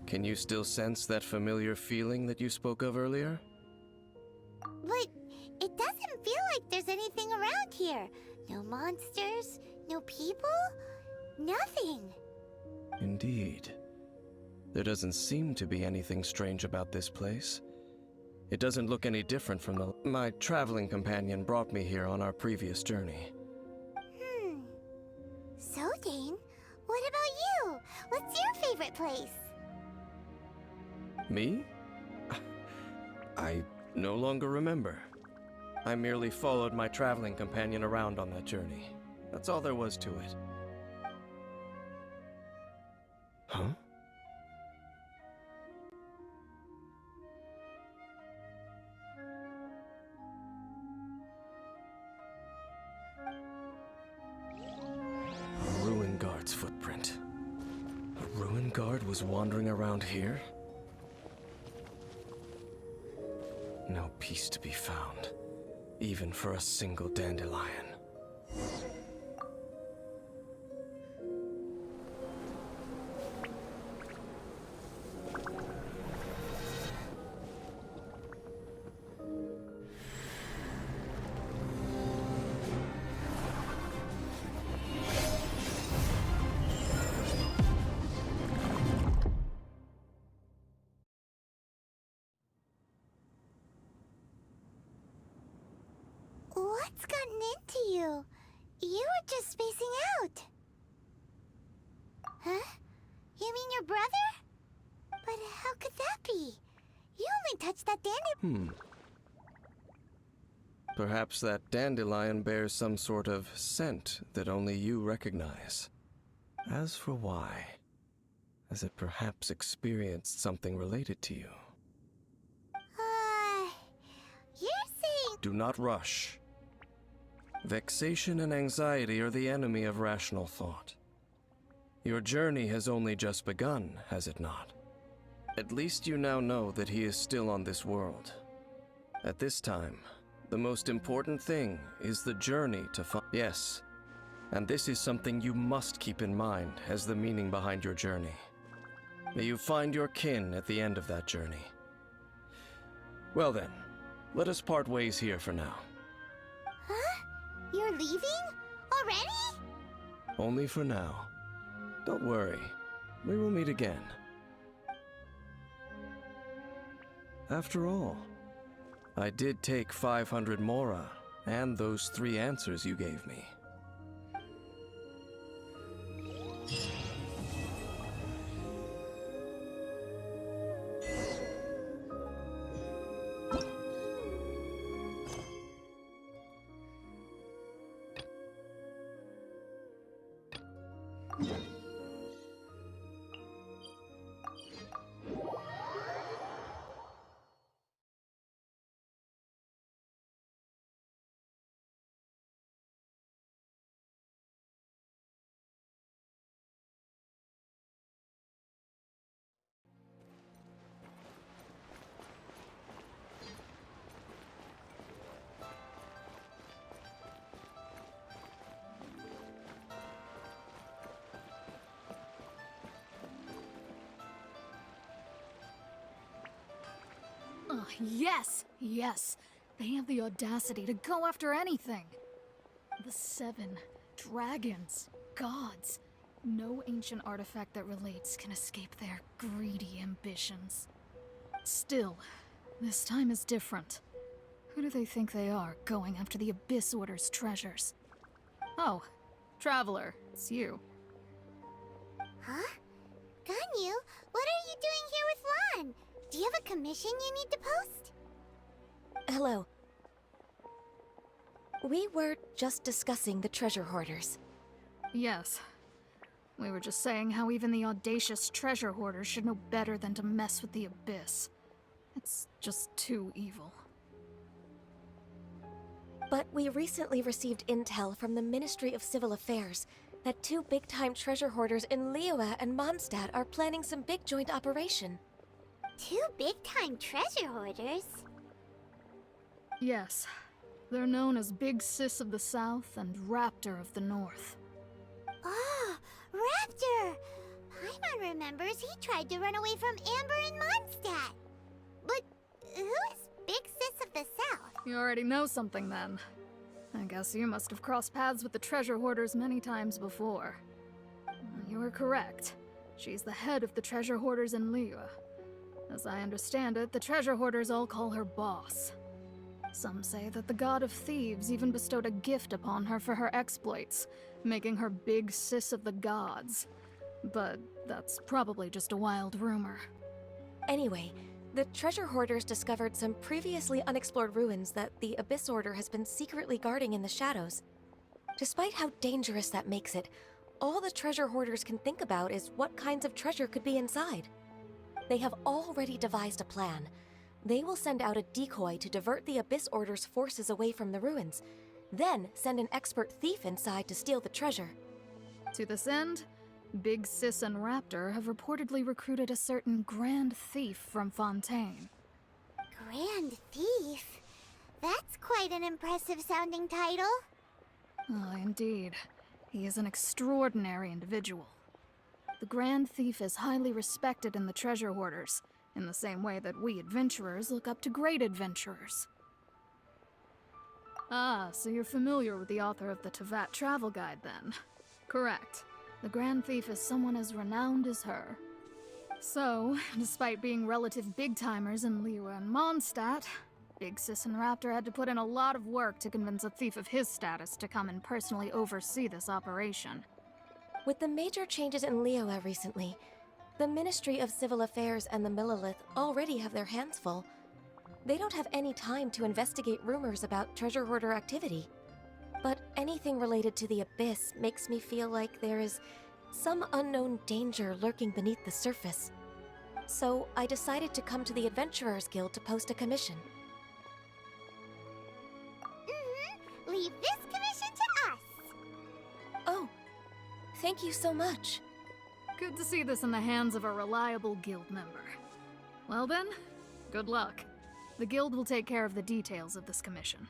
Can you still sense that familiar feeling that you spoke of earlier? But it doesn't feel like there's anything around here. No monsters, no people, nothing. Indeed. There doesn't seem to be anything strange about this place. It doesn't look any different from my traveling companion brought me here on our previous journey. So, Dane, what about you? What's your favorite place? Me? I no longer remember. I merely followed my traveling companion around on that journey. That's all there was to it. Huh? A ruin guard's footprint. A ruin guard was wandering around here? No peace to be found, even for a single dandelion. What's gotten into you? You were just spacing out. Huh? You mean your brother? But how could that be? You only touched that dandelion. Perhaps that dandelion bears some sort of scent that only you recognize. As for why, has it perhaps experienced something related to you? You're saying... Do not rush. Vexation and anxiety are the enemy of rational thought. Your journey has only just begun, has it not? At least you now know that he is still on this world. At this time, the most important thing is the journey to find... Yes, and this is something you must keep in mind as the meaning behind your journey. May you find your kin at the end of that journey. Well then, let us part ways here for now. Huh? You're leaving? Already? Only for now. Don't worry, we will meet again. After all, I did take 500 mora and those 3 answers you gave me. Oh, yes! Yes! They have the audacity to go after anything! The 7 dragons, gods. No ancient artifact that relates can escape their greedy ambitions. Still, this time is different. Who do they think they are, going after the Abyss Order's treasures? Oh, Traveler, it's you. Huh? Ganyu, what are you doing here with Lan? Do you have a commission you need to post? Hello. We were just discussing the treasure hoarders. Yes. We were just saying how even the audacious treasure hoarders should know better than to mess with the Abyss. It's just too evil. But we recently received intel from the Ministry of Civil Affairs that 2 big-time treasure hoarders in Liyue and Mondstadt are planning some big joint operation. 2 big-time treasure hoarders? Yes. They're known as Big Sis of the South and Raptor of the North. Oh, Raptor! Paimon remembers he tried to run away from Amber and Mondstadt. But who is Big Sis of the South? You already know something then. I guess you must have crossed paths with the treasure hoarders many times before. You were correct. She's the head of the treasure hoarders in Liyue. As I understand it, the treasure hoarders all call her boss. Some say that the god of thieves even bestowed a gift upon her for her exploits, making her Big Sis of the gods. But that's probably just a wild rumor. Anyway, the treasure hoarders discovered some previously unexplored ruins that the Abyss Order has been secretly guarding in the shadows. Despite how dangerous that makes it, all the treasure hoarders can think about is what kinds of treasure could be inside. They have already devised a plan. They will send out a decoy to divert the Abyss Order's forces away from the ruins, then send an expert thief inside to steal the treasure. To this end, Big Sis and Raptor have reportedly recruited a certain Grand Thief from Fontaine. Grand Thief? That's quite an impressive sounding title. Oh, indeed. He is an extraordinary individual. The Grand Thief is highly respected in the treasure hoarders, in the same way that we adventurers look up to great adventurers. Ah, so you're familiar with the author of the Tevat Travel Guide, then? Correct. The Grand Thief is someone as renowned as her. So, despite being relative big-timers in Liyue and Mondstadt, Big Sis and Raptor had to put in a lot of work to convince a thief of his status to come and personally oversee this operation. With the major changes in Liyue recently, the Ministry of Civil Affairs and the Millelith already have their hands full. They don't have any time to investigate rumors about treasure hoarder activity. But anything related to the Abyss makes me feel like there is some unknown danger lurking beneath the surface. So I decided to come to the Adventurers Guild to post a commission. Leave this commission to us. Oh, thank you so much. Good to see this in the hands of a reliable guild member. Well then, good luck. The guild will take care of the details of this commission.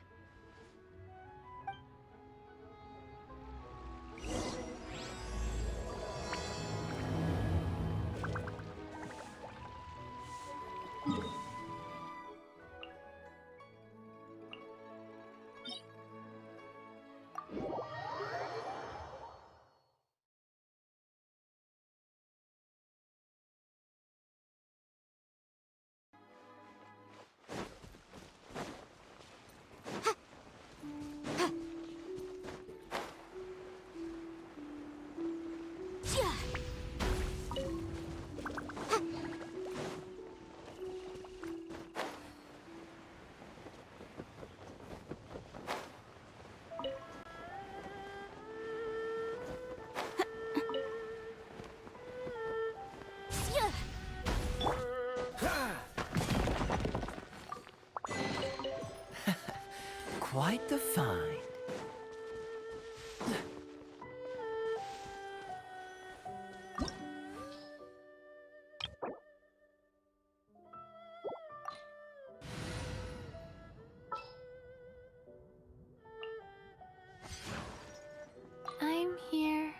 quite the find. I'm here.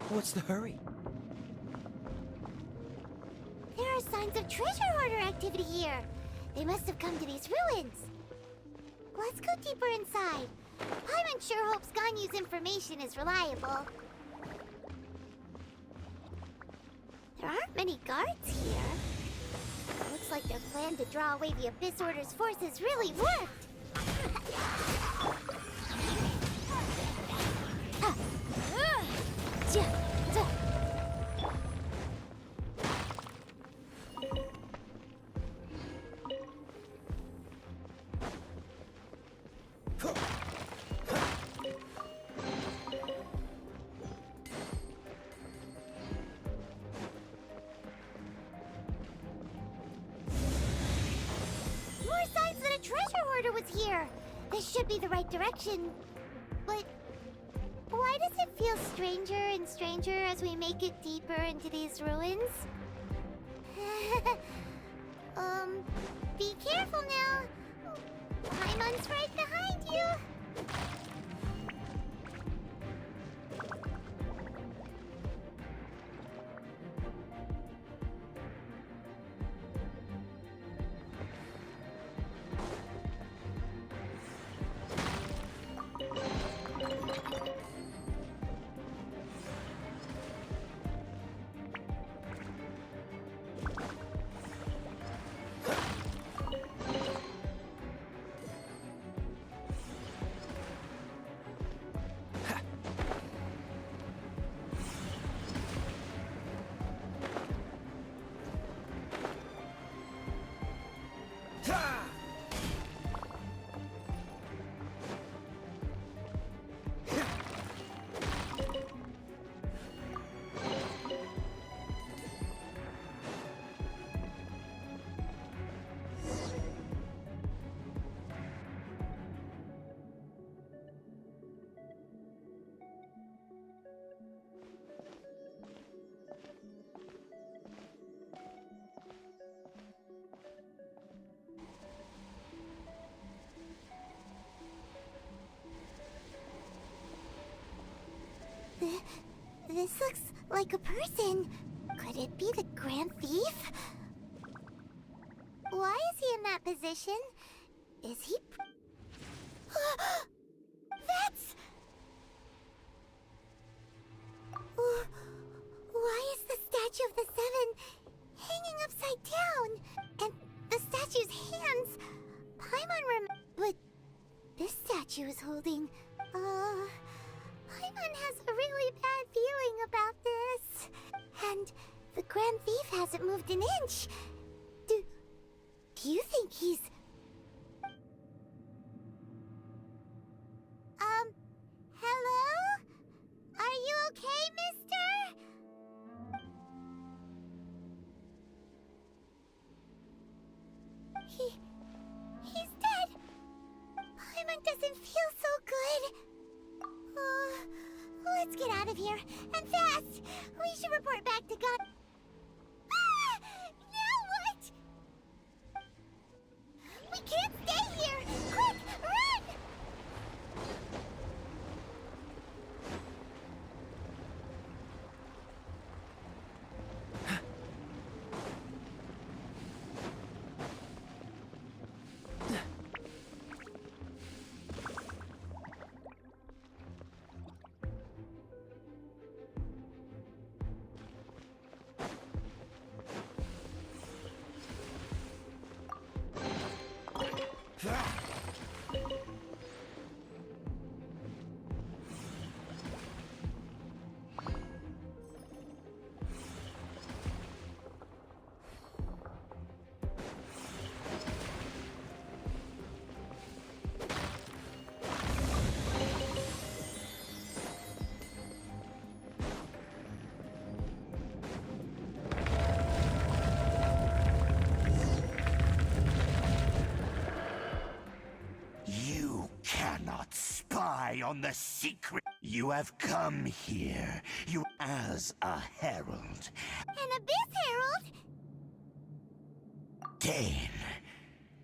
What's the hurry? There are signs of treasure hoarder activity here. They must have come to these ruins. Let's go deeper inside. Paimon sure hopes Ganyu's information is reliable. There aren't many guards here. Looks like their plan to draw away the Abyss Order's forces really worked. More signs that a treasure hoarder was here. This should be the right direction. But why does it feel stranger and stranger as we make it deeper into these ruins? Be careful now. Paimon's right behind you. This looks like a person. Could it be the Grand Thief? Why is he in that position? Is he... That's... Why is the statue of the Seven hanging upside down? And the statue's hands... But this statue is holding... Paimon has a really bad feeling about this. And the Grand Thief hasn't moved an inch. Do you think he's... Hello? Are you okay, mister? He's dead. Paimon doesn't feel so good. Let's get out of here, and fast! We should report back to God. Ah! Now what? We can't stay here! Quick, run! not spy on the secret. You have come here, you as a herald. An abyss herald?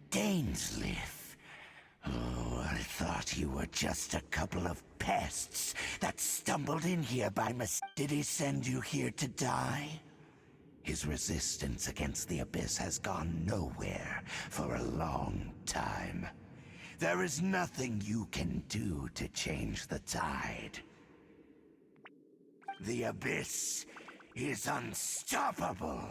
Dainsleif. Oh, I thought you were just a couple of pests that stumbled in here by mistake. Did he send you here to die? His resistance against the abyss has gone nowhere for a long time. There is nothing you can do to change the tide. The abyss is unstoppable.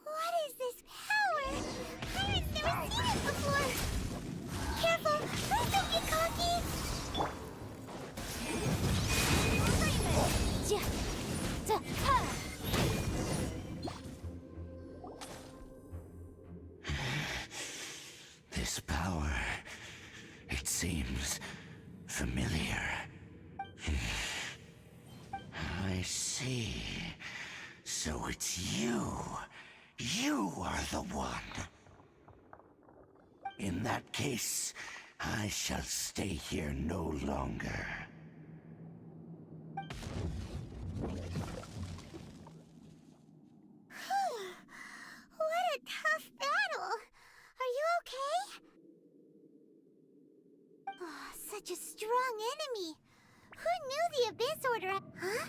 What is this power? Pirates never seen it before. Careful, please don't get cocky. This power, it seems familiar. I see. So it's you. You are the one. In that case, I shall stay here no longer. What a tough battle. Are you okay? Oh, such a strong enemy. Who knew the Abyss Order? Huh?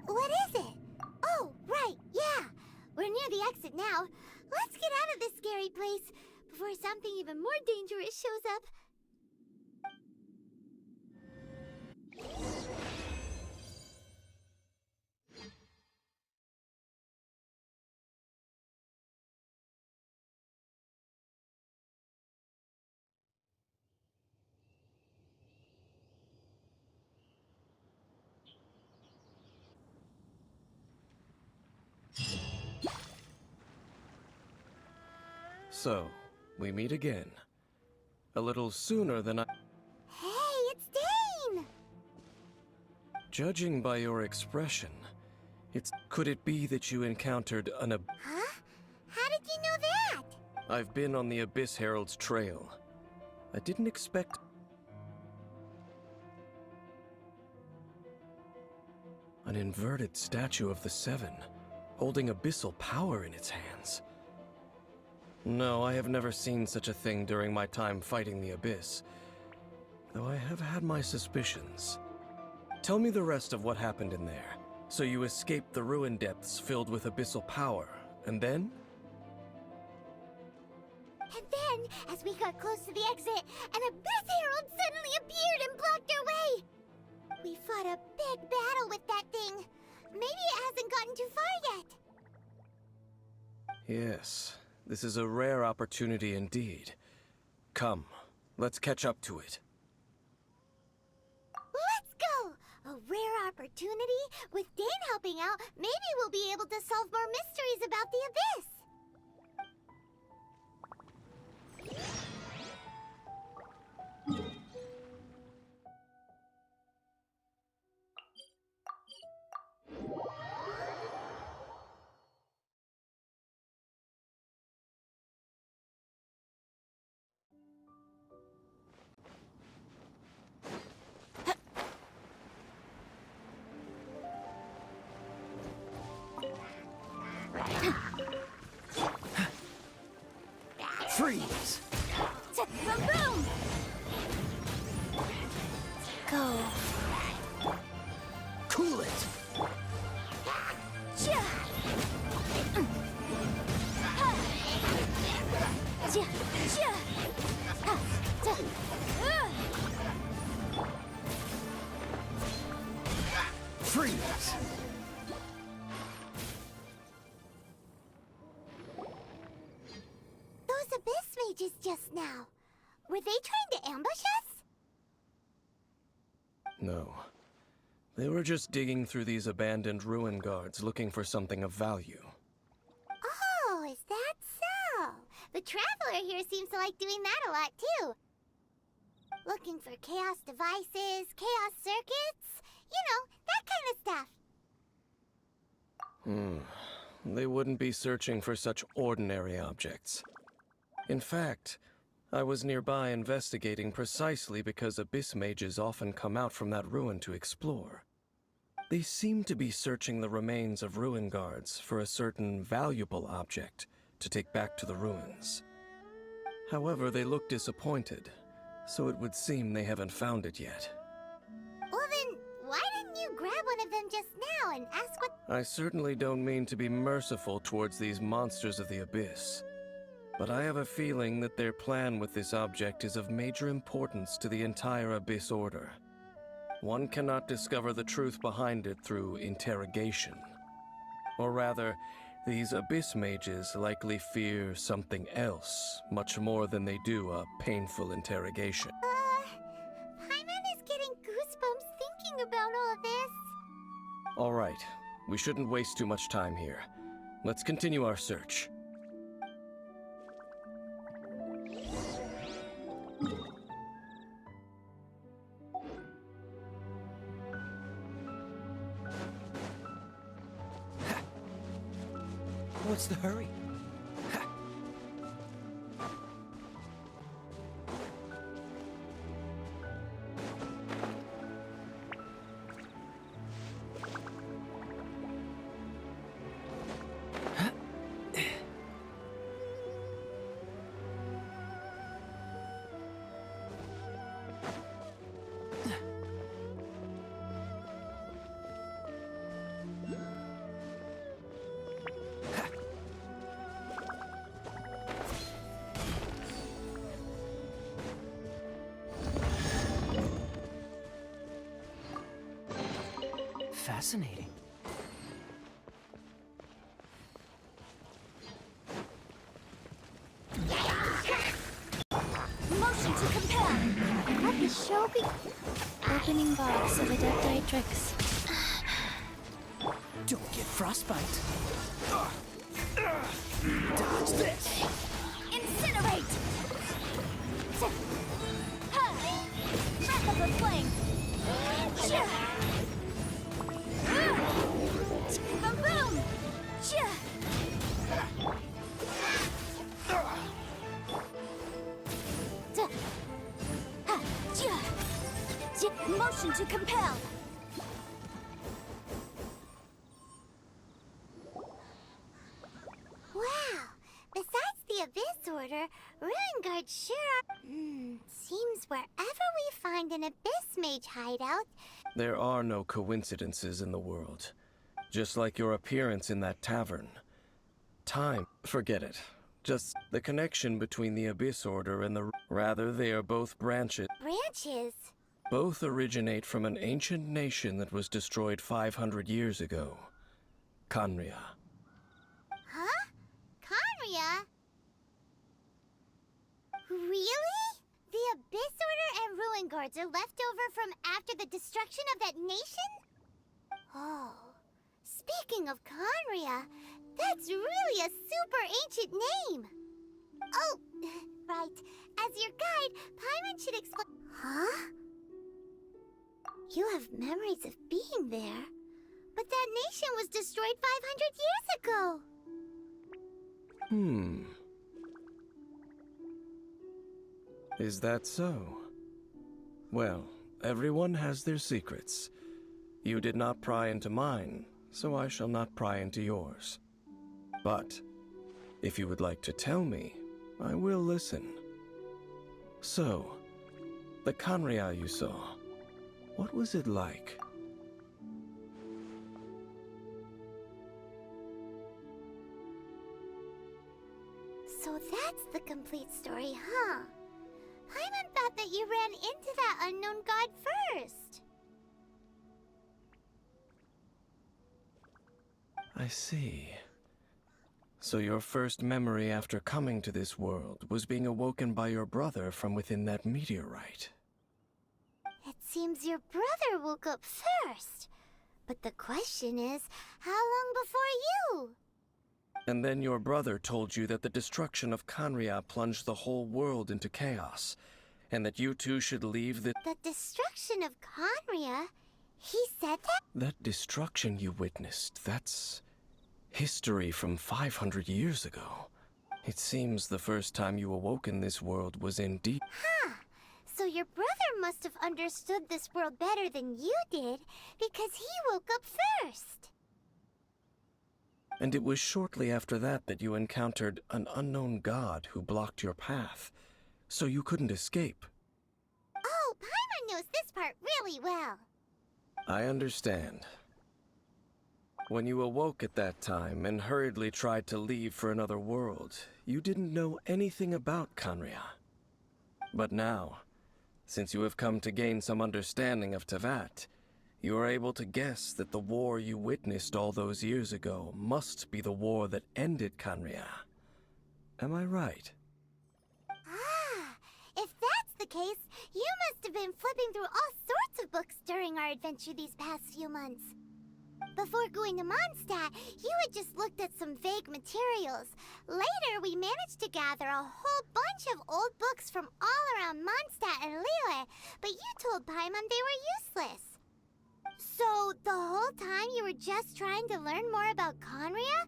What is it? Oh, right, yeah. We're near the exit now. Let's get out of this scary place before something even more dangerous shows up. So, we meet again. A little sooner than I... Hey, it's Dane! Judging by your expression, it's... Could it be that you encountered an Huh? How did you know that? I've been on the Abyss Herald's trail. I didn't expect... An inverted statue of the Seven, holding abyssal power in its hands. No, I have never seen such a thing during my time fighting the Abyss, though I have had my suspicions. Tell me the rest of what happened in there. So you escaped the ruin depths filled with abyssal power, and then? And then, as we got close to the exit, an Abyss Herald suddenly appeared and blocked our way! We fought a big battle with that thing. Maybe it hasn't gotten too far yet. Yes, this is a rare opportunity indeed. Come, let's catch up to it. Let's go! A rare opportunity? With Dane helping out, maybe we'll be able to solve more mysteries about the Abyss! Freeze! Boom! Go. Cool it! Freeze! Those Abyss mages just now. Were they trying to ambush us? No. They were just digging through these abandoned ruin guards looking for something of value. Oh, is that so? The Traveler here seems to like doing that a lot, too. Looking for chaos devices, chaos circuits, you know, that kind of stuff. They wouldn't be searching for such ordinary objects. In fact, I was nearby investigating precisely because abyss mages often come out from that ruin to explore. They seem to be searching the remains of ruin guards for a certain valuable object to take back to the ruins. However, they look disappointed, so it would seem they haven't found it yet. Well then, why didn't you grab one of them just now and ask what— I certainly don't mean to be merciful towards these monsters of the abyss, but I have a feeling that their plan with this object is of major importance to the entire Abyss Order. One cannot discover the truth behind it through interrogation. Or rather, these Abyss mages likely fear something else, much more than they do a painful interrogation. Paimon is getting goosebumps thinking about all this. All right, we shouldn't waste too much time here. Let's continue our search. What's the hurry? Fascinating. Motion to compel. Let the show be— Opening box of adepti tricks. Don't get frostbite. Dodge this. Incinerate! Breath of the flame! Boom boom! Motion to compel! Wow! Besides the Abyss Order, Ruin Guards sure are— seems wherever we find an Abyss Mage hideout— There are no coincidences in the world. Just like your appearance in that tavern. Time, forget it. Just the connection between the Abyss Order and the— Rather, they are both branches. Branches? Both originate from an ancient nation that was destroyed 500 years ago. Khaenri'ah. Huh? Khaenri'ah? Really? The Abyss Order and Ruin Guards are left over from after the destruction of that nation? Oh. Speaking of Khaenri'ah, that's really a super ancient name. Oh, right. As your guide, Paimon should explain— Huh? You have memories of being there. But that nation was destroyed 500 years ago. Is that so? Well, everyone has their secrets. You did not pry into mine, so I shall not pry into yours. But, if you would like to tell me, I will listen. So, the Khaenri'ah you saw, what was it like? So that's the complete story, huh? Paimon thought that you ran into that unknown god first. I see. So your first memory after coming to this world was being awoken by your brother from within that meteorite. It seems your brother woke up first. But the question is, how long before you? And then your brother told you that the destruction of Khaenri'ah plunged the whole world into chaos, and that you two should leave the— The destruction of Khaenri'ah? He said that? That destruction you witnessed, that's history from 500 years ago. It seems the first time you awoke in this world was indeed... Huh. So your brother must have understood this world better than you did, because he woke up first. And it was shortly after that you encountered an unknown god who blocked your path, so you couldn't escape. Oh, Paimon knows this part really well. I understand. When you awoke at that time and hurriedly tried to leave for another world, you didn't know anything about Khaenri'ah. But now, since you have come to gain some understanding of Teyvat, you are able to guess that the war you witnessed all those years ago must be the war that ended Khaenri'ah. Am I right? Ah, if that's the case, you must have been flipping through all sorts of books during our adventure these past few months. Before going to Mondstadt, you had just looked at some vague materials. Later, we managed to gather a whole bunch of old books from all around Mondstadt and Liyue, but you told Paimon they were useless. So, the whole time you were just trying to learn more about Khaenri'ah?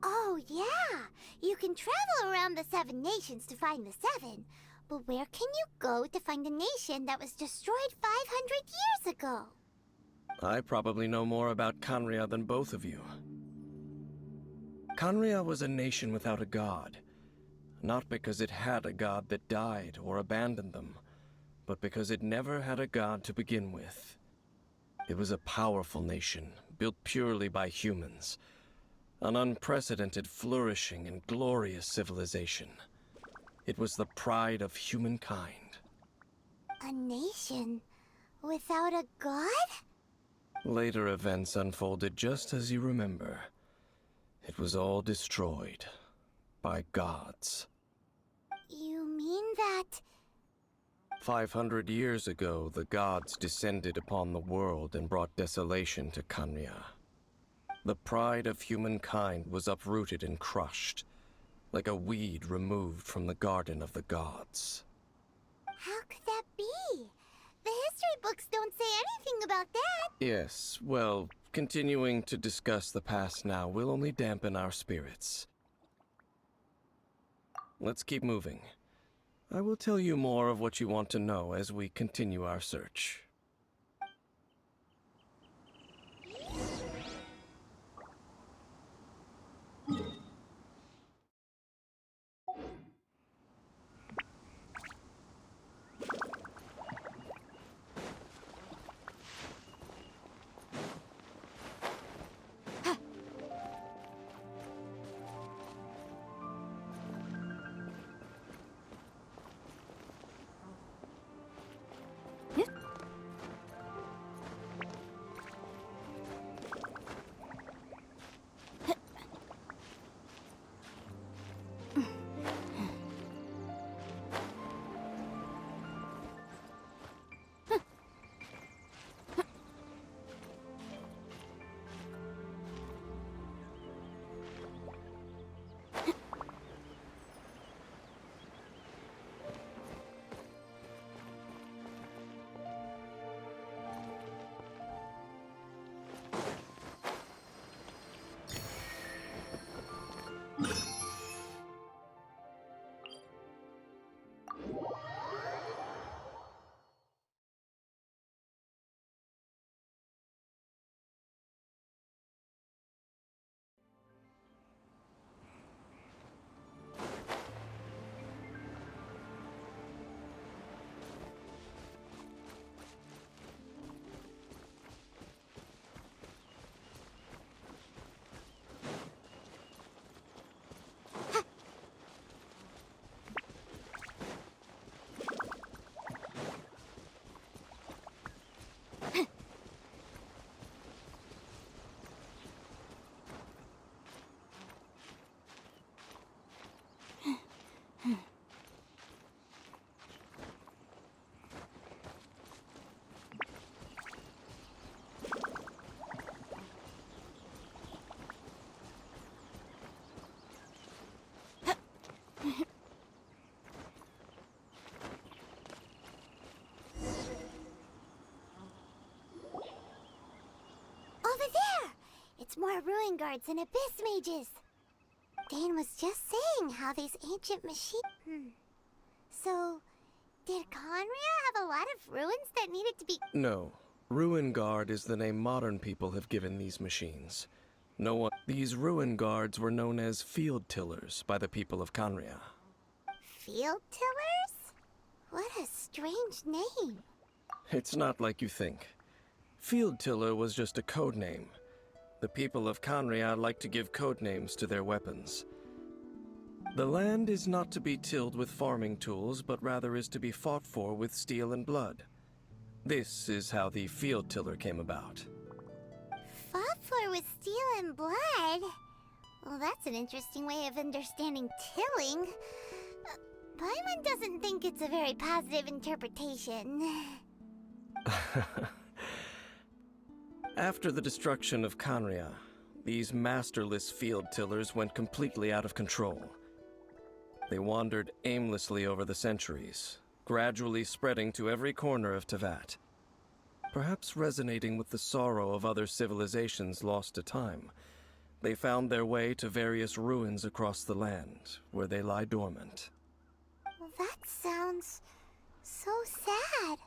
Oh yeah! You can travel around the 7 nations to find the 7. But where can you go to find a nation that was destroyed 500 years ago? I probably know more about Khaenri'ah than both of you. Khaenri'ah was a nation without a god. Not because it had a god that died or abandoned them, but because it never had a god to begin with. It was a powerful nation, built purely by humans. An unprecedented, flourishing, and glorious civilization. It was the pride of humankind. A nation without a god? Later events unfolded just as you remember. It was all destroyed by gods. You mean that... 500 years ago, the gods descended upon the world and brought desolation to Khaenri'ah. The pride of humankind was uprooted and crushed, like a weed removed from the garden of the gods. How could that be? The history books don't say anything about that. Yes, well, continuing to discuss the past now will only dampen our spirits. Let's keep moving. I will tell you more of what you want to know as we continue our search. Over there! It's more ruin guards and abyss mages. Dane was just saying how these ancient machines... So, did Conria have a lot of ruins that needed to be... No. Ruin Guard is the name modern people have given these machines. No one... These ruin guards were known as field tillers by the people of Conria. Field tillers? What a strange name. It's not like you think. Field tiller was just a code name. The people of Conria like to give code names to their weapons. The land is not to be tilled with farming tools, but rather is to be fought for with steel and blood. This is how the field tiller came about. Fought for with steel and blood? Well, that's an interesting way of understanding tilling. Paimon doesn't think it's a very positive interpretation. After the destruction of Conria, these masterless field tillers went completely out of control. They wandered aimlessly over the centuries, gradually spreading to every corner of Teyvat. Perhaps resonating with the sorrow of other civilizations lost to time, they found their way to various ruins across the land, where they lie dormant. Well, that sounds so sad.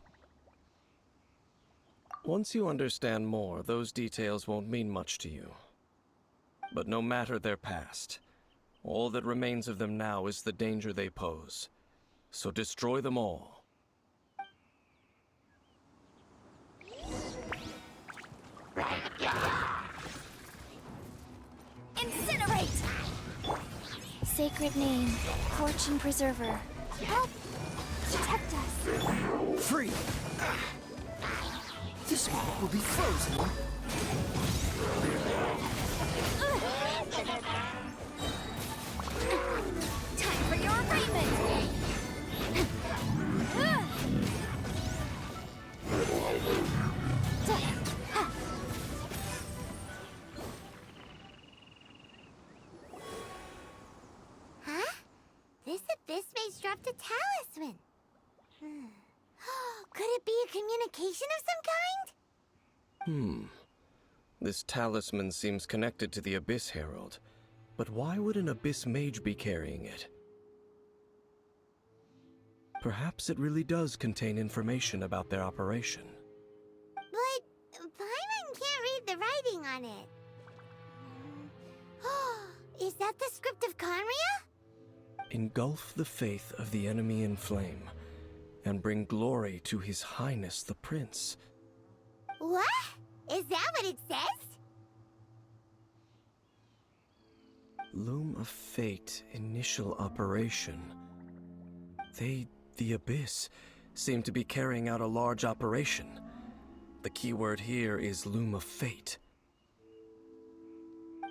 Once you understand more, those details won't mean much to you. But no matter their past, all that remains of them now is the danger they pose. So destroy them all. Incinerate! Sacred name, fortune preserver. Help! Protect us! Free! This moment will be frozen. Time for your arraignment! Huh? This abyss mage dropped a talisman. Could it be a communication of some kind? This talisman seems connected to the Abyss Herald. But why would an Abyss Mage be carrying it? Perhaps it really does contain information about their operation. But Paimon can't read the writing on it. Is that the script of Conria? Engulf the faith of the enemy in flame, and bring glory to His Highness the Prince. What? Is that what it says? Loom of Fate, initial operation. They, the Abyss, seem to be carrying out a large operation. The keyword here is Loom of Fate.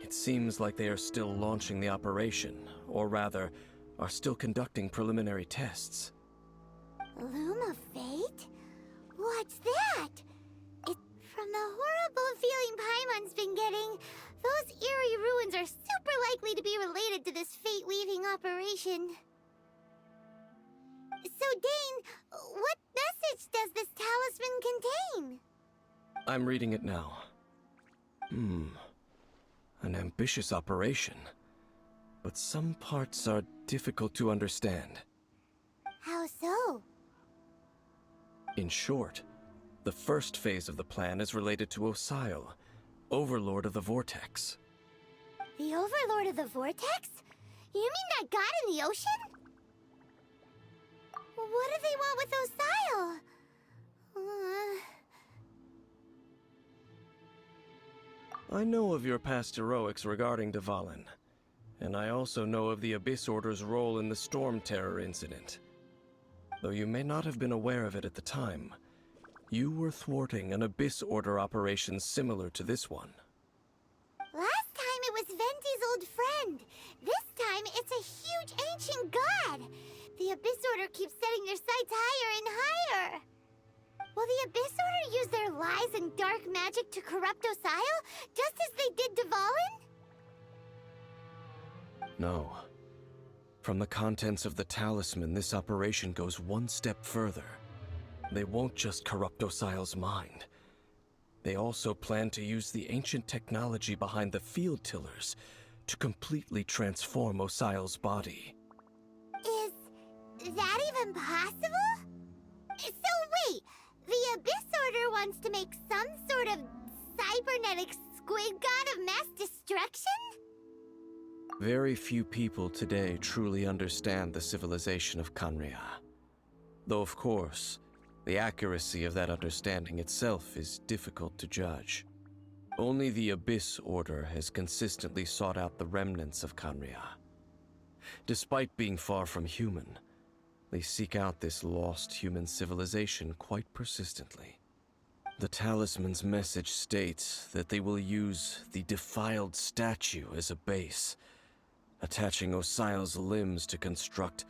It seems like they are still launching the operation, or rather, are still conducting preliminary tests. Loom of Fate? What's that? From the horrible feeling Paimon's been getting, those eerie ruins are super likely to be related to this fate-weaving operation. So, Dane, what message does this talisman contain? I'm reading it now. An ambitious operation. But some parts are difficult to understand. How so? In short, the first phase of the plan is related to Osial, Overlord of the Vortex. The Overlord of the Vortex? You mean that god in the ocean? What do they want with Osial? I know of your past heroics regarding Dvalin, and I also know of the Abyss Order's role in the Storm Terror incident. Though you may not have been aware of it at the time, you were thwarting an Abyss Order operation similar to this one. Last time it was Venti's old friend. This time it's a huge ancient god. The Abyss Order keeps setting their sights higher and higher. Will the Abyss Order use their lies and dark magic to corrupt Osial, just as they did Dvalin? No. From the contents of the talisman, this operation goes one step further. They won't just corrupt Osial's mind. They also plan to use the ancient technology behind the field tillers to completely transform Osial's body. Is that even possible? So wait, the Abyss Order wants to make some sort of cybernetic squid god of mass destruction? Very few people today truly understand the civilization of Khaenri'ah. Though of course, the accuracy of that understanding itself is difficult to judge. Only the Abyss Order has consistently sought out the remnants of Khaenri'ah. Despite being far from human, they seek out this lost human civilization quite persistently. The talisman's message states that they will use the defiled statue as a base, attaching Osial's limbs to construct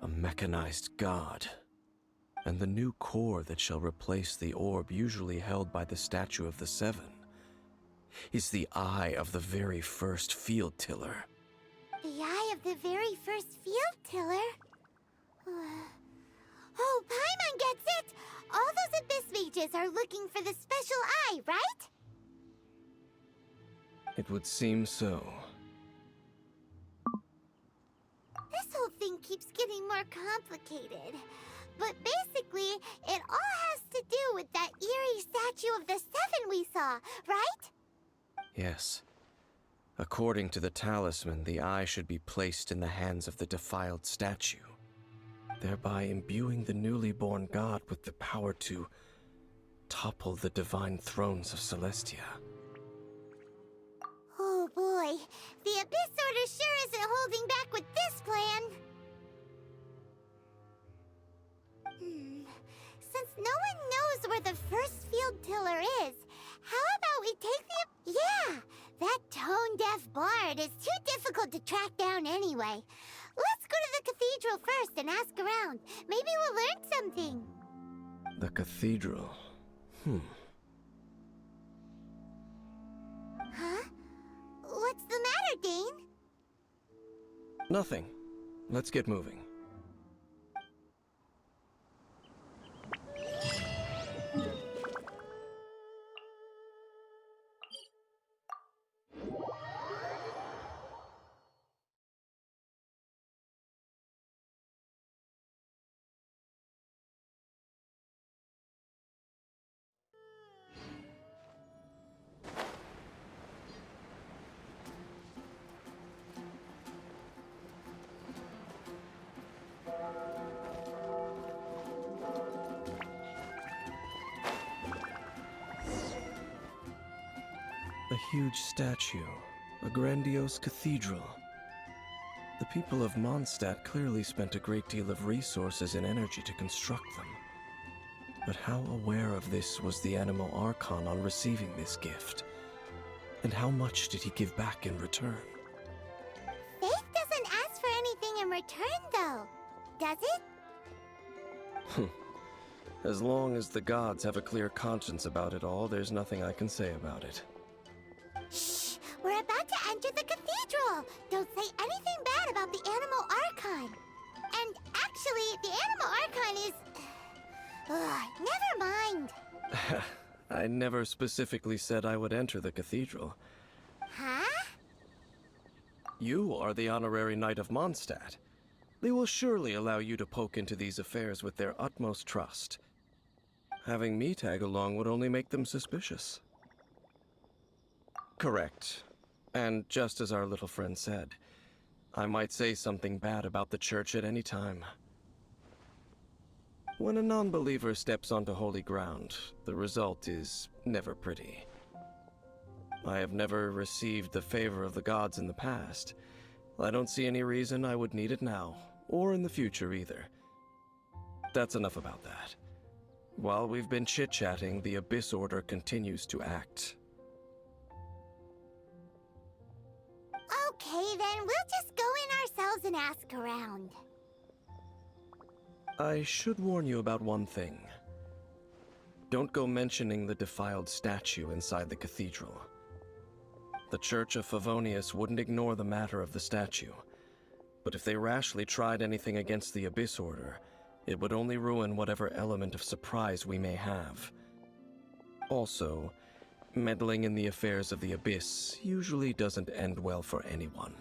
a mechanized god. And the new core that shall replace the orb usually held by the Statue of the Seven is the eye of the very first field tiller. The eye of the very first field tiller? Oh, Paimon gets it! All those Abyss mages are looking for the special eye, right? It would seem so. This whole thing keeps getting more complicated. But basically, it all has to do with that eerie statue of the Seven we saw, right? Yes. According to the talisman, the eye should be placed in the hands of the defiled statue, thereby imbuing the newly born god with the power to topple the divine thrones of Celestia. Oh boy, the Abyss Order sure isn't holding back with this plan. Since no one knows where the first field tiller is, how about we take the... Yeah, that tone-deaf bard is too difficult to track down anyway. Let's go to the cathedral first and ask around. Maybe we'll learn something. The cathedral. Huh? What's the matter, Dane? Nothing. Let's get moving. A huge statue, a grandiose cathedral. The people of Mondstadt clearly spent a great deal of resources and energy to construct them. But how aware of this was the Animal Archon on receiving this gift? And how much did he give back in return? Faith doesn't ask for anything in return, though, does it? As long as the gods have a clear conscience about it all, there's nothing I can say about it. Shh! We're about to enter the cathedral! Don't say anything bad about the Animal Archon! And actually, the Animal Archon is... never mind! I never specifically said I would enter the cathedral. Huh? You are the honorary knight of Mondstadt. They will surely allow you to poke into these affairs with their utmost trust. Having me tag along would only make them suspicious. Correct. And just as our little friend said, I might say something bad about the church at any time. When a non-believer steps onto holy ground, the result is never pretty. I have never received the favor of the gods in the past. I don't see any reason I would need it now, or in the future either. That's enough about that. While we've been chit-chatting, the Abyss Order continues to act. Okay, then we'll just go in ourselves and ask around. I should warn you about one thing. Don't go mentioning the defiled statue inside the cathedral. The Church of Favonius wouldn't ignore the matter of the statue, but if they rashly tried anything against the Abyss Order, it would only ruin whatever element of surprise we may have. Also, Meddling in the affairs of the Abyss usually doesn't end well for anyone.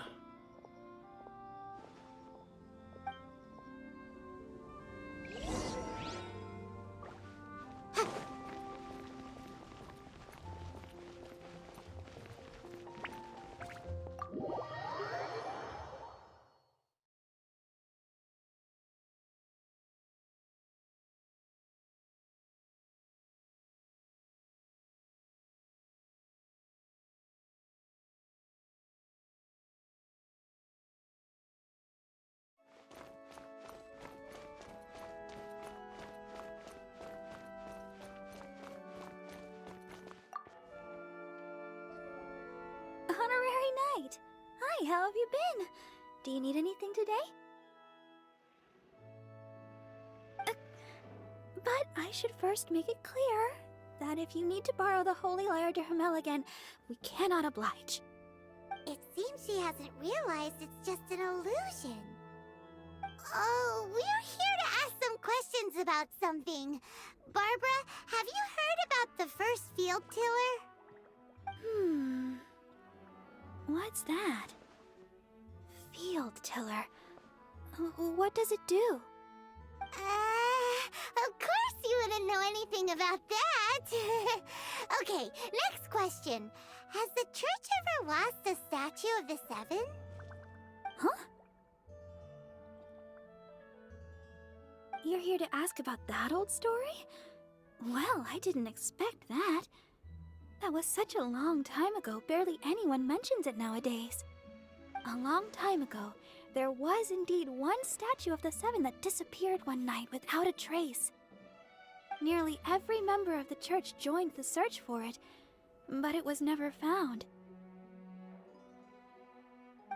Honorary Knight! Hi, how have you been? Do you need anything today? But I should first make it clear that if you need to borrow the Holy Lyre to Hermel again, we cannot oblige. It seems she hasn't realized it's just an illusion. Oh, we're here to ask some questions about something. Barbara, have you heard about the first field tiller? What's that? Field tiller. What does it do? Of course you wouldn't know anything about that. Okay, next question. Has the church ever lost a statue of the Seven? Huh? You're here to ask about that old story? Well, I didn't expect that. That was such a long time ago, barely anyone mentions it nowadays. A long time ago, there was indeed one statue of the Seven that disappeared one night without a trace. Nearly every member of the church joined the search for it, but it was never found.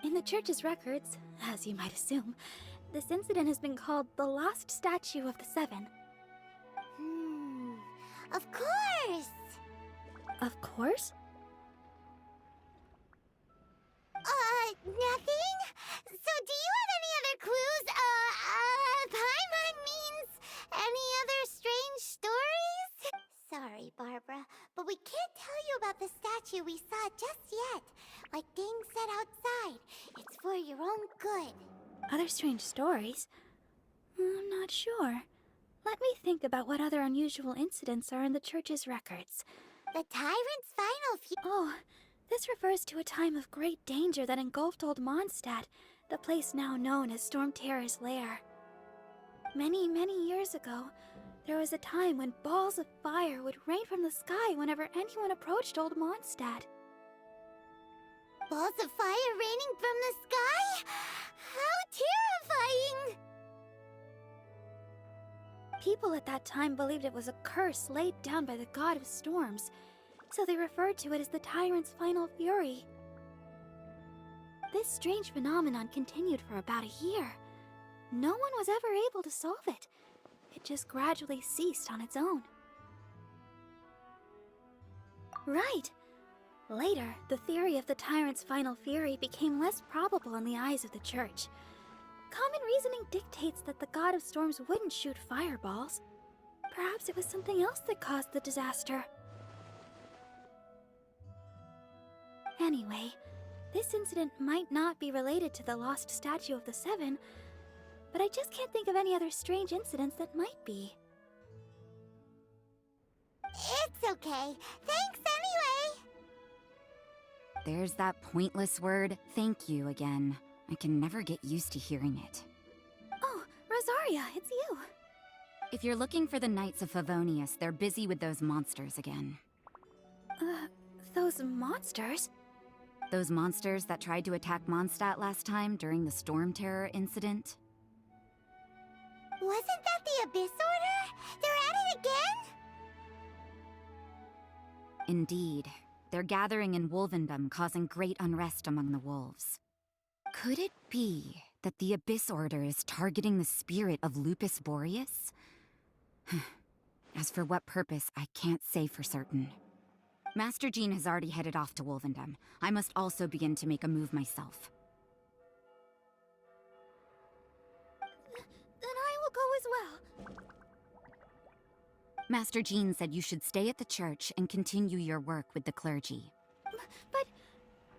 In the church's records, as you might assume, this incident has been called the Lost Statue of the Seven. Of course! Of course? Nothing? So do you have any other clues? Paimon means any other strange stories? Sorry, Barbara, but we can't tell you about the statue we saw just yet. Like Ding said outside, it's for your own good. Other strange stories? I'm not sure. Let me think about what other unusual incidents are in the church's records. The Tyrant's final Oh, this refers to a time of great danger that engulfed Old Mondstadt, the place now known as Storm Terror's lair. Many, many years ago, there was a time when balls of fire would rain from the sky whenever anyone approached Old Mondstadt. Balls of fire raining from the sky? How terrifying! People at that time believed it was a curse laid down by the god of storms, so they referred to it as the Tyrant's final fury. This strange phenomenon continued for about a year. No one was ever able to solve it. It just gradually ceased on its own. Right. Later, the theory of the Tyrant's final fury became less probable in the eyes of the church. Common reasoning dictates that the god of storms wouldn't shoot fireballs. Perhaps it was something else that caused the disaster. Anyway, this incident might not be related to the lost statue of the Seven, but I just can't think of any other strange incidents that might be. It's okay. Thanks anyway! There's that pointless word, thank you, again. I can never get used to hearing it. Oh, Rosaria, it's you. If you're looking for the Knights of Favonius, they're busy with those monsters again. Those monsters? Those monsters that tried to attack Mondstadt last time during the Storm Terror incident? Wasn't that the Abyss Order? They're at it again? Indeed. They're gathering in Wolvendom, causing great unrest among the wolves. Could it be that the Abyss Order is targeting the spirit of Lupus Boreas? As for what purpose, I can't say for certain. Master Jean has already headed off to Wolvendom. I must also begin to make a move myself. Then I will go as well. Master Jean said you should stay at the church and continue your work with the clergy. But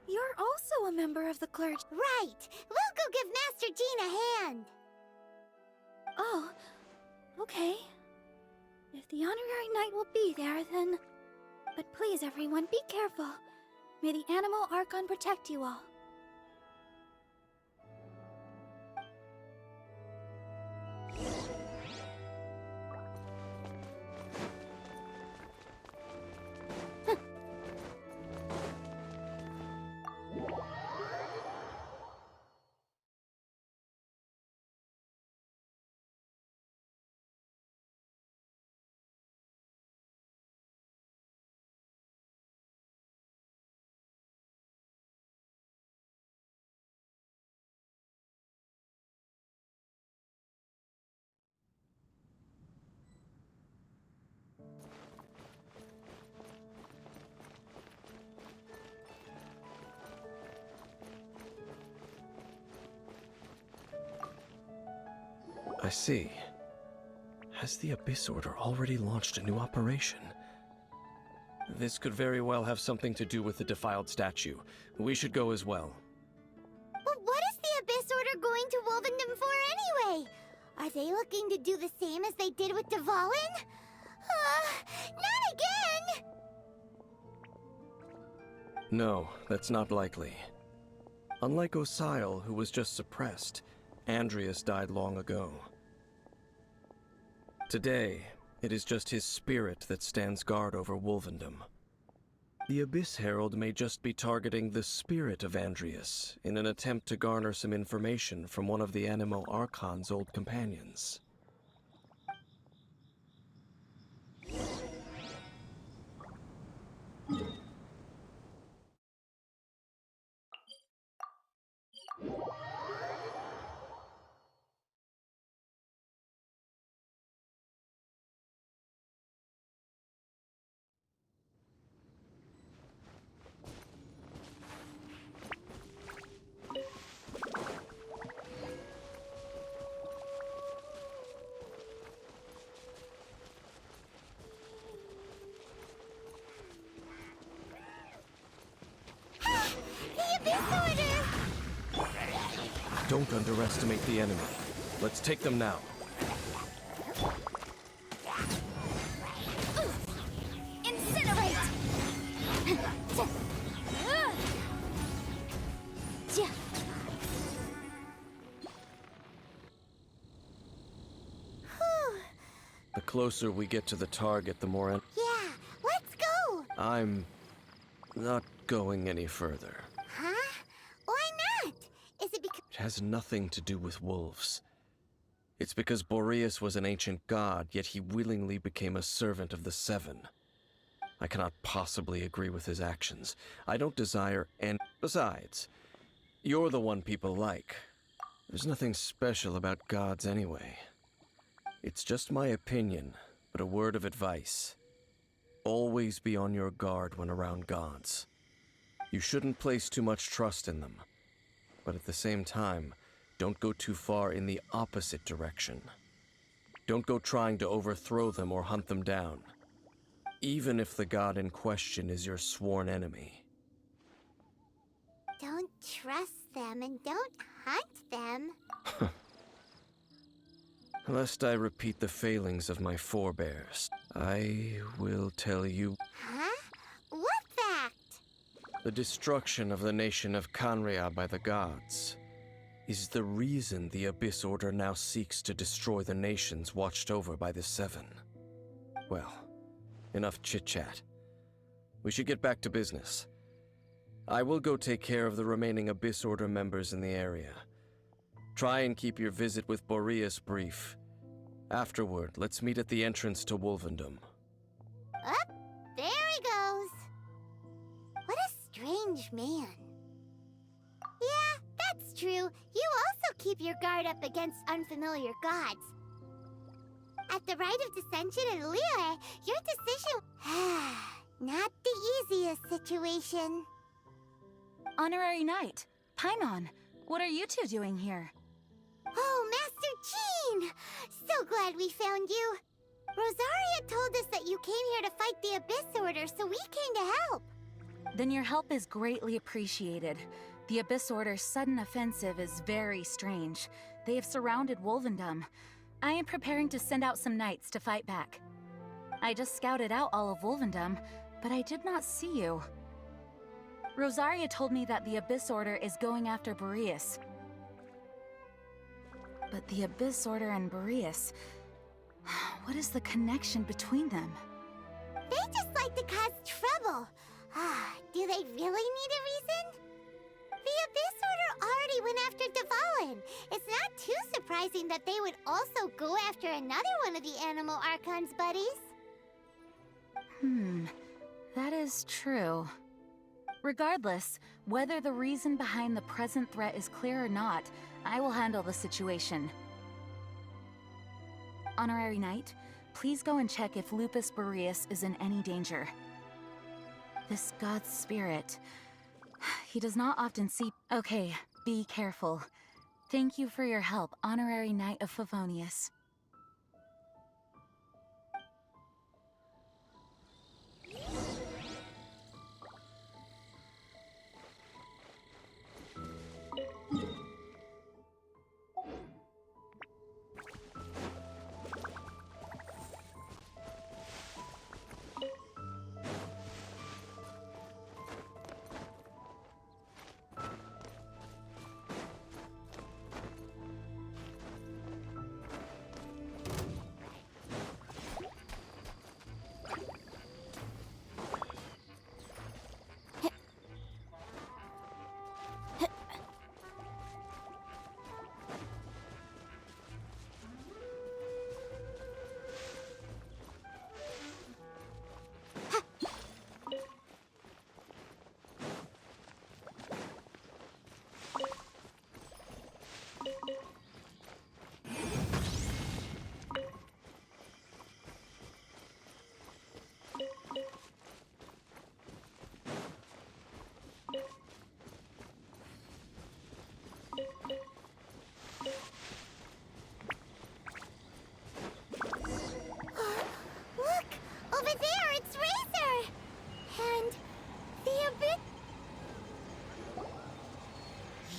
you're also a member of the clergy. Right! We'll go give Master Jean a hand! Oh, okay. If the honorary knight will be there, then... But please, everyone, be careful. May the animal Archon protect you all. I see. Has the Abyss Order already launched a new operation? This could very well have something to do with the defiled statue. We should go as well. But what is the Abyss Order going to Wolvendom for anyway? Are they looking to do the same as they did with Dvalin? Not again! No, that's not likely. Unlike Osile, who was just suppressed, Andreas died long ago. Today, it is just his spirit that stands guard over Wolvendom. The Abyss Herald may just be targeting the spirit of Andreas in an attempt to garner some information from one of the Animo Archon's old companions. Don't underestimate the enemy. Let's take them now. Incinerate! The closer we get to the target, the more Yeah, let's go! I'm not going any further. Huh? Why not? Is it because... It has nothing to do with wolves. It's because Boreas was an ancient god, yet he willingly became a servant of the Seven. I cannot possibly agree with his actions. I don't desire and besides, you're the one people like. There's nothing special about gods anyway. It's just my opinion, but a word of advice. Always be on your guard when around gods. You shouldn't place too much trust in them. But at the same time, don't go too far in the opposite direction. Don't go trying to overthrow them or hunt them down, even if the god in question is your sworn enemy. Don't trust them and don't hunt them. Lest I repeat the failings of my forebears, I will tell you... Huh? What fact? The destruction of the nation of Canria by the gods is the reason the Abyss Order now seeks to destroy the nations watched over by the Seven. Well, enough chit-chat. We should get back to business. I will go take care of the remaining Abyss Order members in the area. Try and keep your visit with Boreas brief. Afterward, let's meet at the entrance to Wolvendom. Up, there he goes. What a strange man. Yeah, that's true. You also keep your guard up against unfamiliar gods. At the rite of dissension in Liyue, your decision... not the easiest situation. Honorary Knight, Paimon, what are you two doing here? Oh, Master Jean! So glad we found you. Rosaria told us that you came here to fight the Abyss Order, so we came to help. Then your help is greatly appreciated. The Abyss Order's sudden offensive is very strange. They have surrounded Wolvendom. I am preparing to send out some knights to fight back. I just scouted out all of Wolvendom, but I did not see you. Rosaria told me that the Abyss Order is going after Boreas. But the Abyss Order and Boreas... what is the connection between them? They just like to cause trouble. Do they really need a reason? The Abyss Order already went after Devalin. It's not too surprising that they would also go after another one of the Animal Archon's buddies. That is true. Regardless, whether the reason behind the present threat is clear or not, I will handle the situation. Honorary Knight, please go and check if Lupus Boreas is in any danger. This god's spirit... he does not often see... Okay, be careful. Thank you for your help, Honorary Knight of Favonius.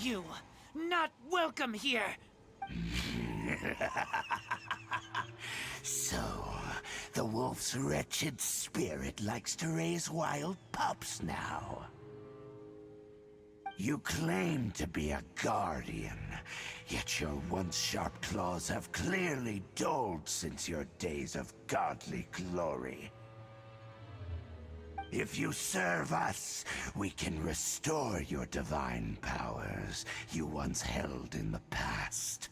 You, not welcome here! So, the wolf's wretched spirit likes to raise wild pups now. You claim to be a guardian, yet your once sharp claws have clearly dulled since your days of godly glory. If you serve us, we can restore your divine powers you once held in the past.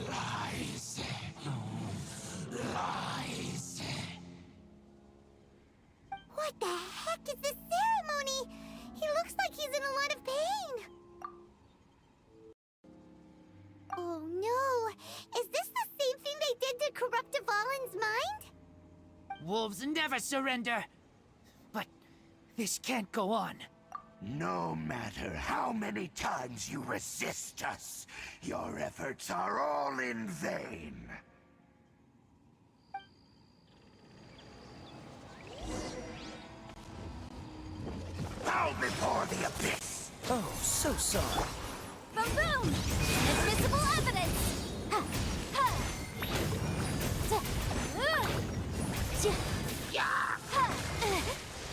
Lies. Lies. What the heck is this ceremony? He looks like he's in a lot of pain. Oh no! Is this the same thing they did to corrupt Devalin's mind? Wolves never surrender! But this can't go on. No matter how many times you resist us, your efforts are all in vain. Bow before the abyss! Oh, so sorry. Boom! Invisible evidence!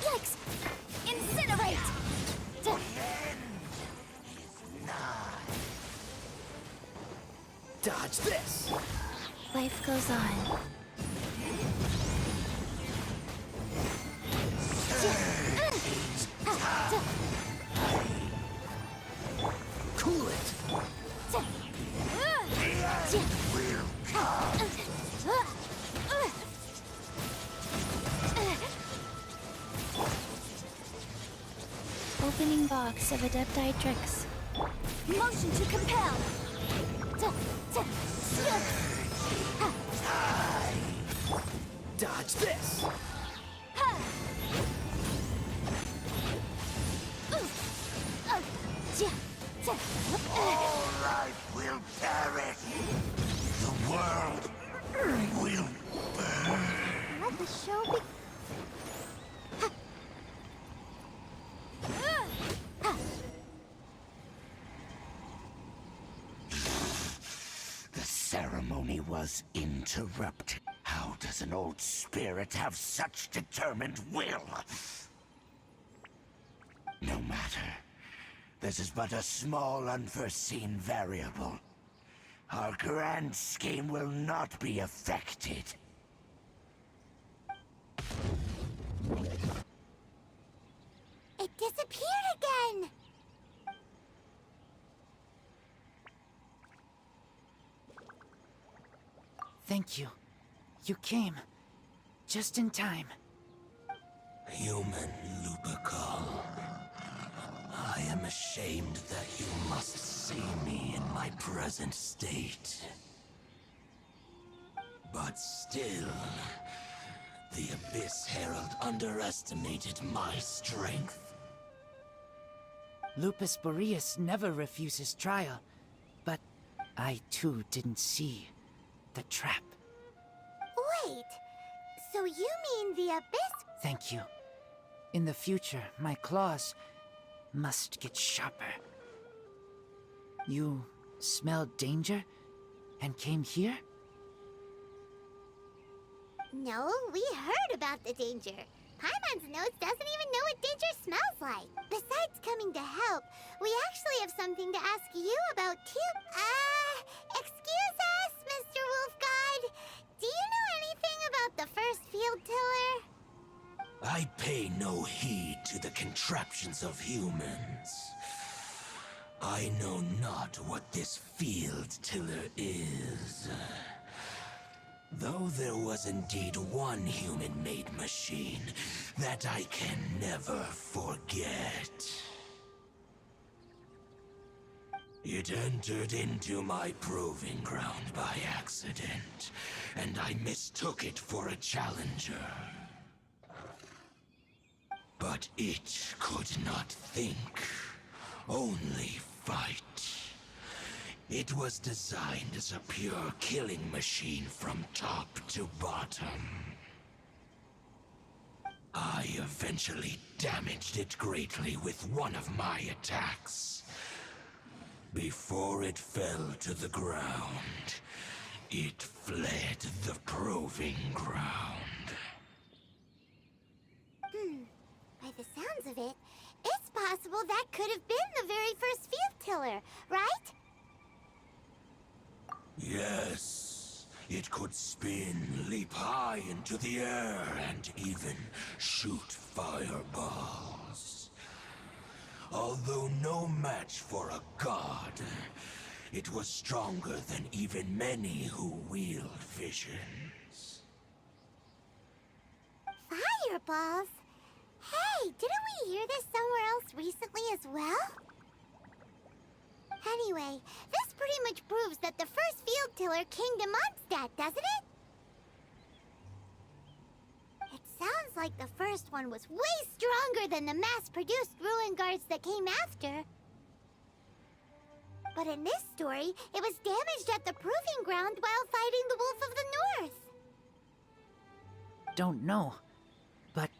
Yikes! Incinerate! Dodge this! Life goes on. Cool it! Opening box of Adepti tricks. Motion to compel! Dodge this! All life will perish. The world will ceremony was interrupted. How does an old spirit have such determined will? No matter. This is but a small unforeseen variable. Our grand scheme will not be affected. It disappeared again! Thank you. You came. Just in time. Human Lupercal. I am ashamed that you must see me in my present state. But still, the Abyss Herald underestimated my strength. Lupus Boreas never refuses trial, but I too didn't see the trap. Wait, so you mean the Abyss? Thank you. In the future, my claws must get sharper. You smelled danger and came here? No, we heard about the danger. Paimon's nose doesn't even know what danger smells like. Besides coming to help, we actually have something to ask you about too. Excuse us, Mr. Wolf God. Do you know anything about the first field tiller? I pay no heed to the contraptions of humans. I know not what this field tiller is. Though there was indeed one human-made machine that I can never forget. It entered into my proving ground by accident, and I mistook it for a challenger. But it could not think, only fight. It was designed as a pure killing machine from top to bottom. I eventually damaged it greatly with one of my attacks. Before it fell to the ground, it fled the proving ground. By the sounds of it, it's possible that could have been the very first field tiller, right? Yes, it could spin, leap high into the air, and even shoot fireballs. Although no match for a god, it was stronger than even many who wield visions. Fireballs? Hey, didn't we hear this somewhere else recently as well? Anyway, this pretty much proves that the first field tiller came to Mondstadt, doesn't it? It sounds like the first one was way stronger than the mass-produced ruin guards that came after. But in this story, it was damaged at the proving ground while fighting the Wolf of the North. Don't know, but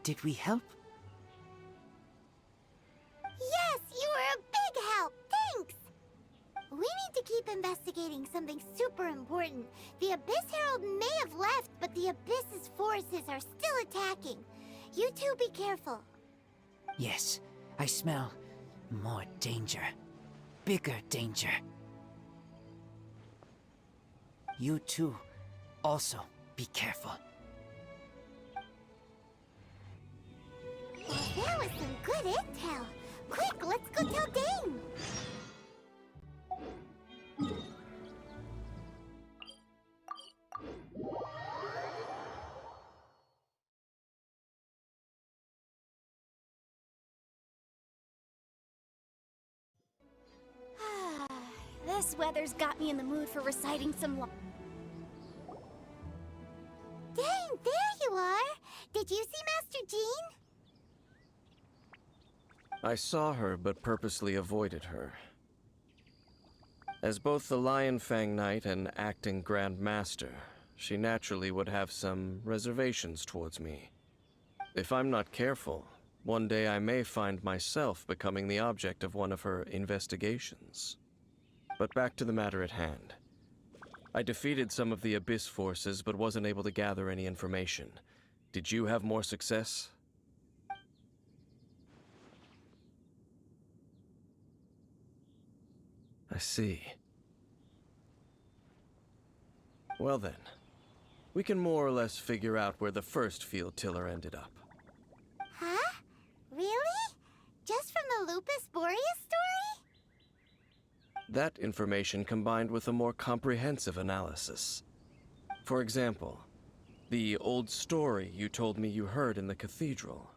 did we help? Yes, you were a big help! Thanks! We need to keep investigating something super important. The Abyss Herald may have left, but the Abyss's forces are still attacking. You two be careful. Yes, I smell more danger. Bigger danger. You too, also be careful. Well, that was some good intel. Quick, let's go tell Dane! This weather's got me in the mood for reciting some Dane, there you are! Did you see Master Jean? I saw her, but purposely avoided her. As both the Lion Fang Knight and acting Grand Master, she naturally would have some reservations towards me. If I'm not careful, one day I may find myself becoming the object of one of her investigations. But back to the matter at hand. I defeated some of the Abyss forces, but wasn't able to gather any information. Did you have more success? I see. Well then, we can more or less figure out where the first field tiller ended up. Huh? Really? Just from the Lupus Boreas story? That information combined with a more comprehensive analysis. For example, the old story you told me you heard in the cathedral.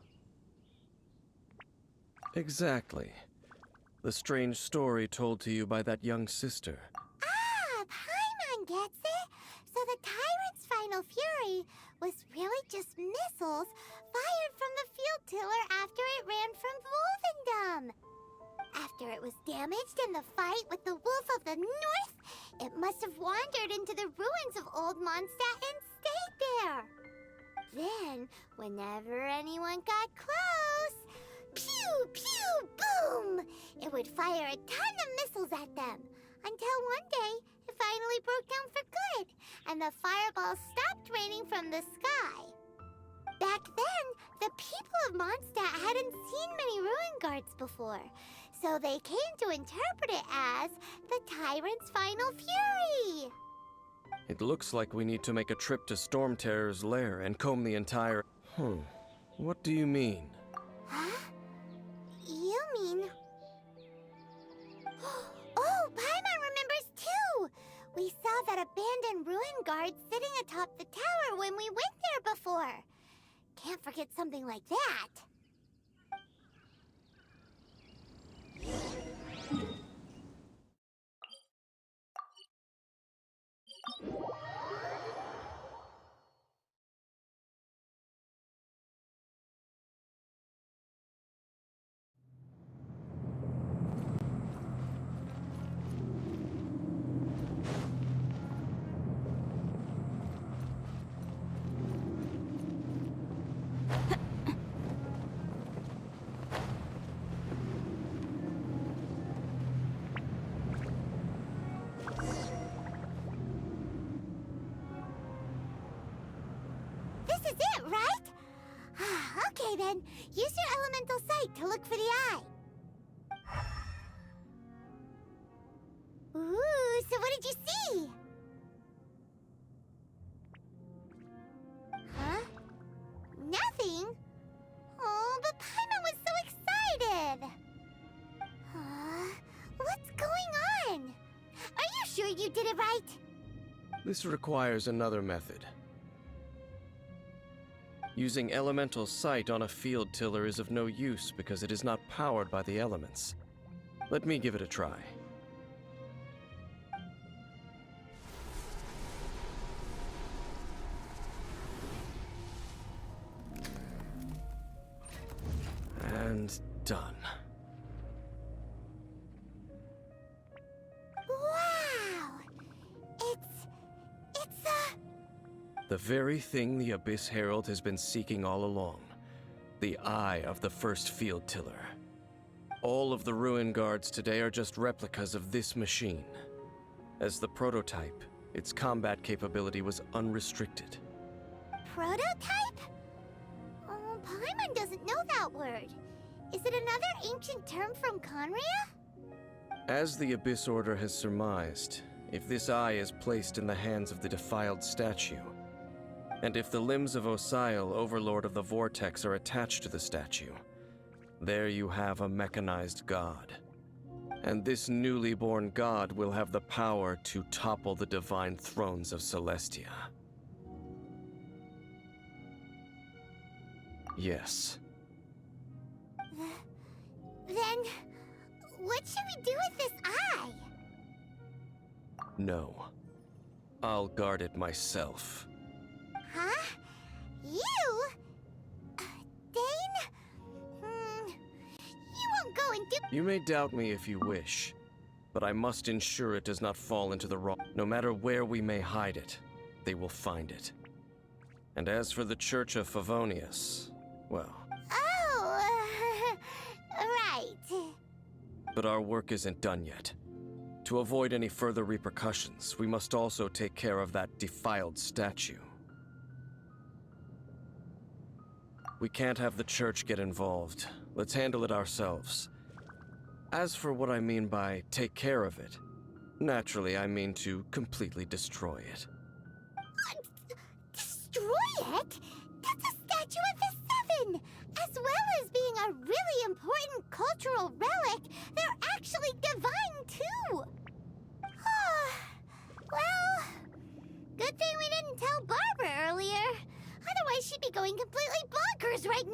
Exactly. The strange story told to you by that young sister. Ah, Paimon gets it. So the tyrant's final fury was really just missiles fired from the field tiller after it ran from Wolvendom. After it was damaged in the fight with the Wolf of the North, it must have wandered into the ruins of Old Mondstadt and stayed there. Then, whenever anyone got close, pew, pew, boom! It would fire a ton of missiles at them, until one day, it finally broke down for good, and the fireballs stopped raining from the sky. Back then, the people of Mondstadt hadn't seen many ruin guards before, so they came to interpret it as the tyrant's final fury. It looks like we need to make a trip to Storm Terror's lair and comb the entire... What do you mean? Huh? You mean... Oh, Paimon remembers too! We saw that abandoned ruin guard sitting atop the tower when we went there before. Can't forget something like that. This is it, right? Okay then, use your elemental sight to look for the eye. Ooh, so what did you see? Huh? Nothing? Oh, but Paimon was so excited! What's going on? Are you sure you did it right? This requires another method. Using elemental sight on a field tiller is of no use because it is not powered by the elements. Let me give it a try. And done. Wow! It's The very thing the Abyss Herald has been seeking all along. The eye of the first field tiller. All of the ruin guards today are just replicas of this machine. As the prototype, its combat capability was unrestricted. prototype? Oh, Paimon doesn't know that word. Is it another ancient term from Conria? As the Abyss Order has surmised, if this eye is placed in the hands of the defiled statue, and if the limbs of Osiel, Overlord of the Vortex, are attached to the statue, there you have a mechanized god. And this newly born god will have the power to topple the divine thrones of Celestia. Yes. Then, what should we do with this eye? No. I'll guard it myself. Huh? You? Dane? You won't go and do— You may doubt me if you wish, but I must ensure it does not fall into the wrong— No matter where we may hide it, they will find it. And as for the Church of Favonius, well... Oh, right. But our work isn't done yet. To avoid any further repercussions, we must also take care of that defiled statue. We can't have the church get involved. Let's handle it ourselves. As for what I mean by take care of it, naturally I mean to completely destroy it. Destroy it? That's a statue of the Seven! As well as being a really important cultural relic, they're actually divine too! Well, good thing we didn't tell Barbara earlier. Otherwise she'd be going completely bonkers right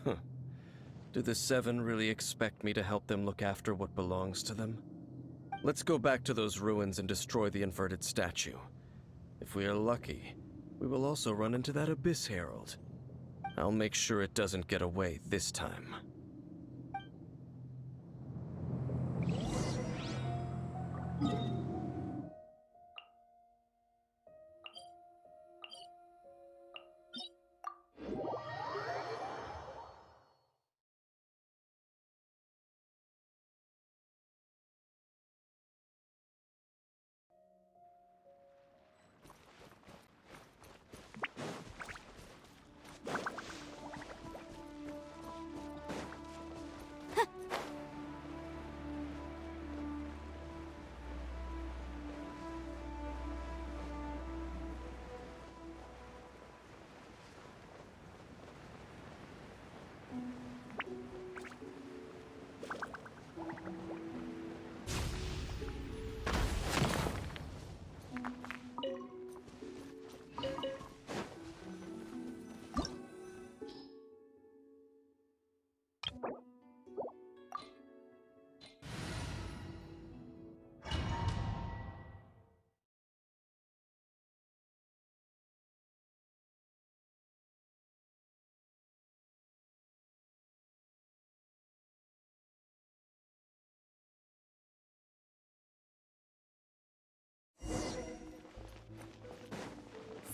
now! Do the Seven really expect me to help them look after what belongs to them? Let's go back to those ruins and destroy the inverted statue. If we are lucky, we will also run into that Abyss Herald. I'll make sure it doesn't get away this time.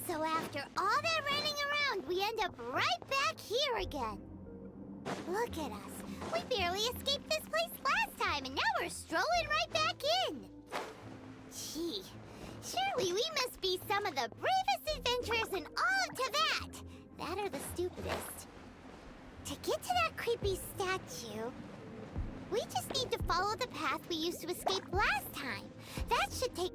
So after all that running around, we end up right back here again. Look at us. We barely escaped this place last time, and now we're strolling right back in. Gee, surely we must be some of the bravest adventurers in all of Teyvat. That are the stupidest. To get to that creepy statue, we just need to follow the path we used to escape last time. That should take...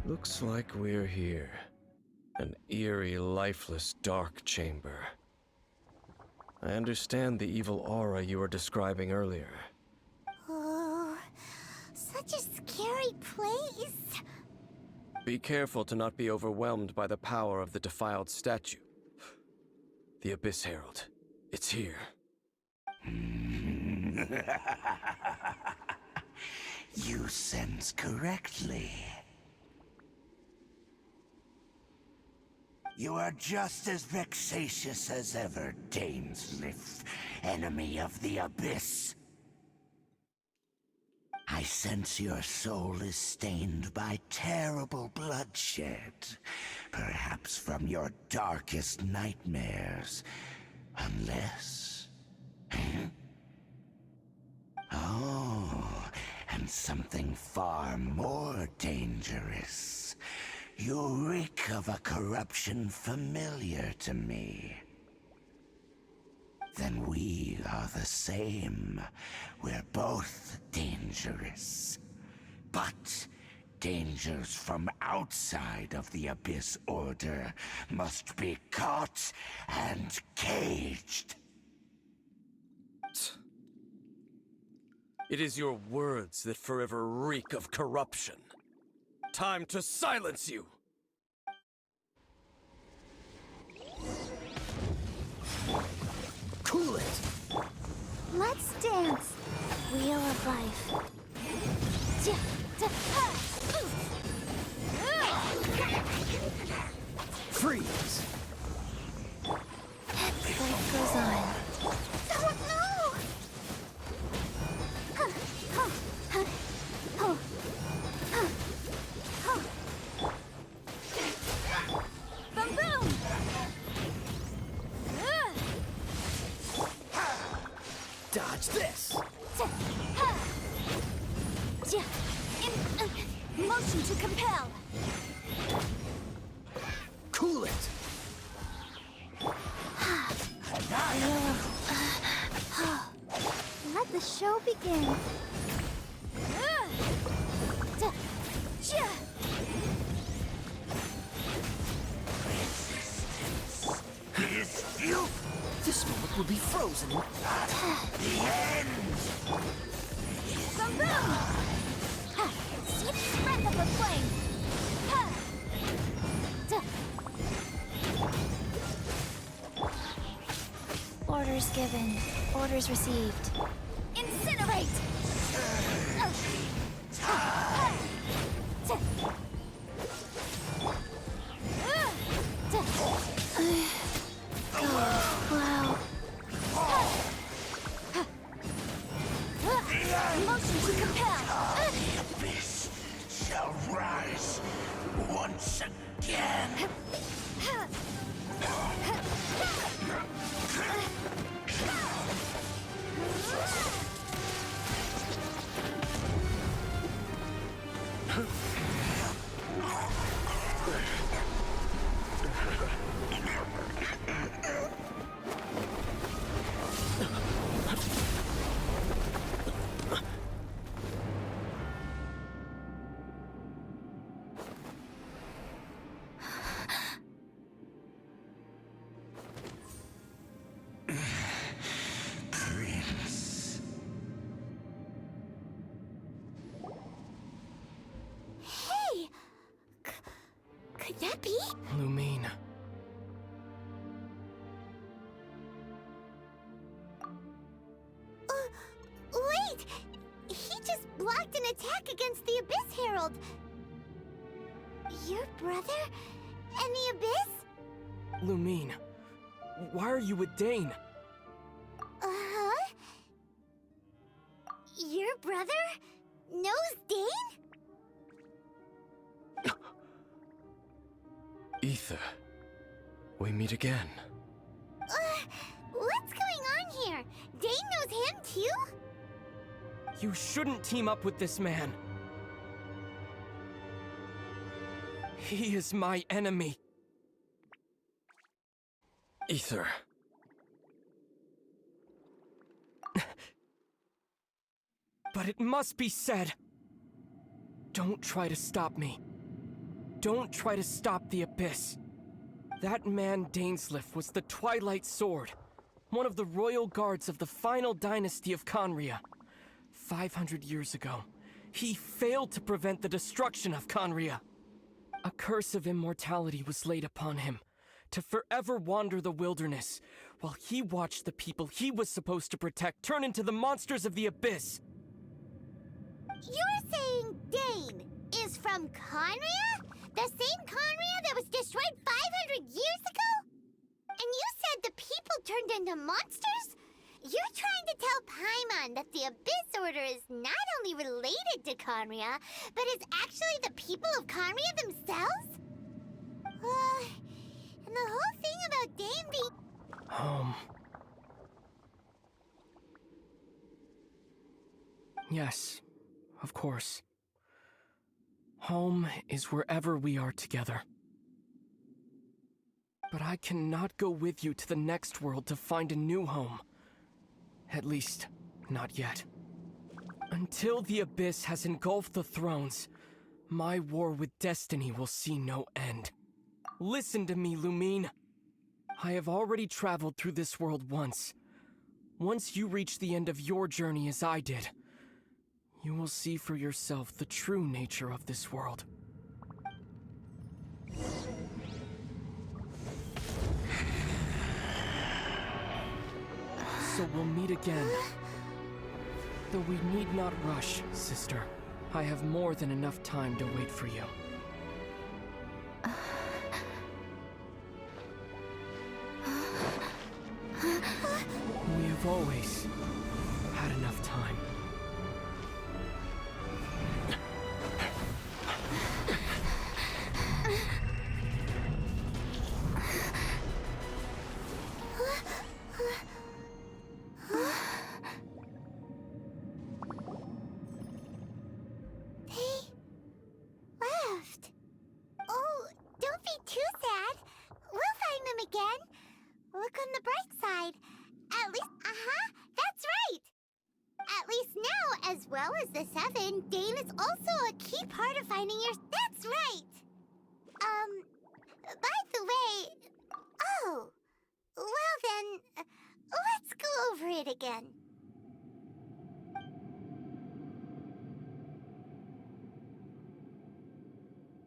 Looks like we're here. An eerie, lifeless, dark chamber. I understand the evil aura you were describing earlier. Oh, such a scary place. Be careful to not be overwhelmed by the power of the defiled statue. The Abyss Herald. It's here. You sense correctly. You are just as vexatious as ever, Dainsleif, enemy of the Abyss. I sense your soul is stained by terrible bloodshed, perhaps from your darkest nightmares, unless... Oh, and something far more dangerous. You reek of a corruption familiar to me. Then we are the same. We're both dangerous. But dangers from outside of the Abyss Order must be caught and caged. It is your words that forever reek of corruption. Time to silence you! Cool it! Let's dance. Wheel of life. Freeze! Life goes on. Oh no! Boom boom! Dodge this! Motion to compel. Cool it! Let the show begin. This moment will be frozen in... The end! Boom boom! See the strength of the flame. Orders given. Orders received. Incinerate! Wow. Motion to compel. The Abyss shall rise once again. Prince. Hey! Could that be? Lumine. Wait! He just blocked an attack against the Abyss Herald! Your brother? And the Abyss? Lumine, why are you with Dane? Uh-huh? Your brother knows Dane? Ether, we meet again. What's going on here? Dane knows him too? You shouldn't team up with this man. He is my enemy. Ether. But it must be said. Don't try to stop me. Don't try to stop the Abyss. That man Dainsleif was the Twilight Sword, one of the royal guards of the final dynasty of Conria. 500 years ago, he failed to prevent the destruction of Conria. A curse of immortality was laid upon him, to forever wander the wilderness, while he watched the people he was supposed to protect turn into the monsters of the Abyss. You're saying Dane is from Conria? The same Conria that was destroyed 500 years turned into monsters? You're trying to tell Paimon that the Abyss Order is not only related to Conria, but is actually the people of Conria themselves? And the whole thing about Dane being... Yes, of course. Home is wherever we are together. But I cannot go with you to the next world to find a new home. At least, not yet. Until the Abyss has engulfed the thrones, my war with destiny will see no end. Listen to me, Lumine. I have already traveled through this world once. Once you reach the end of your journey as I did, you will see for yourself the true nature of this world. So we'll meet again. Though we need not rush, sister. I have more than enough time to wait for you. We have always had enough time. Look on the bright side. At least, that's right. At least now, as well as the 7, Dane is also a key part of finding your... That's right. By the way... Oh. Well then, let's go over it again.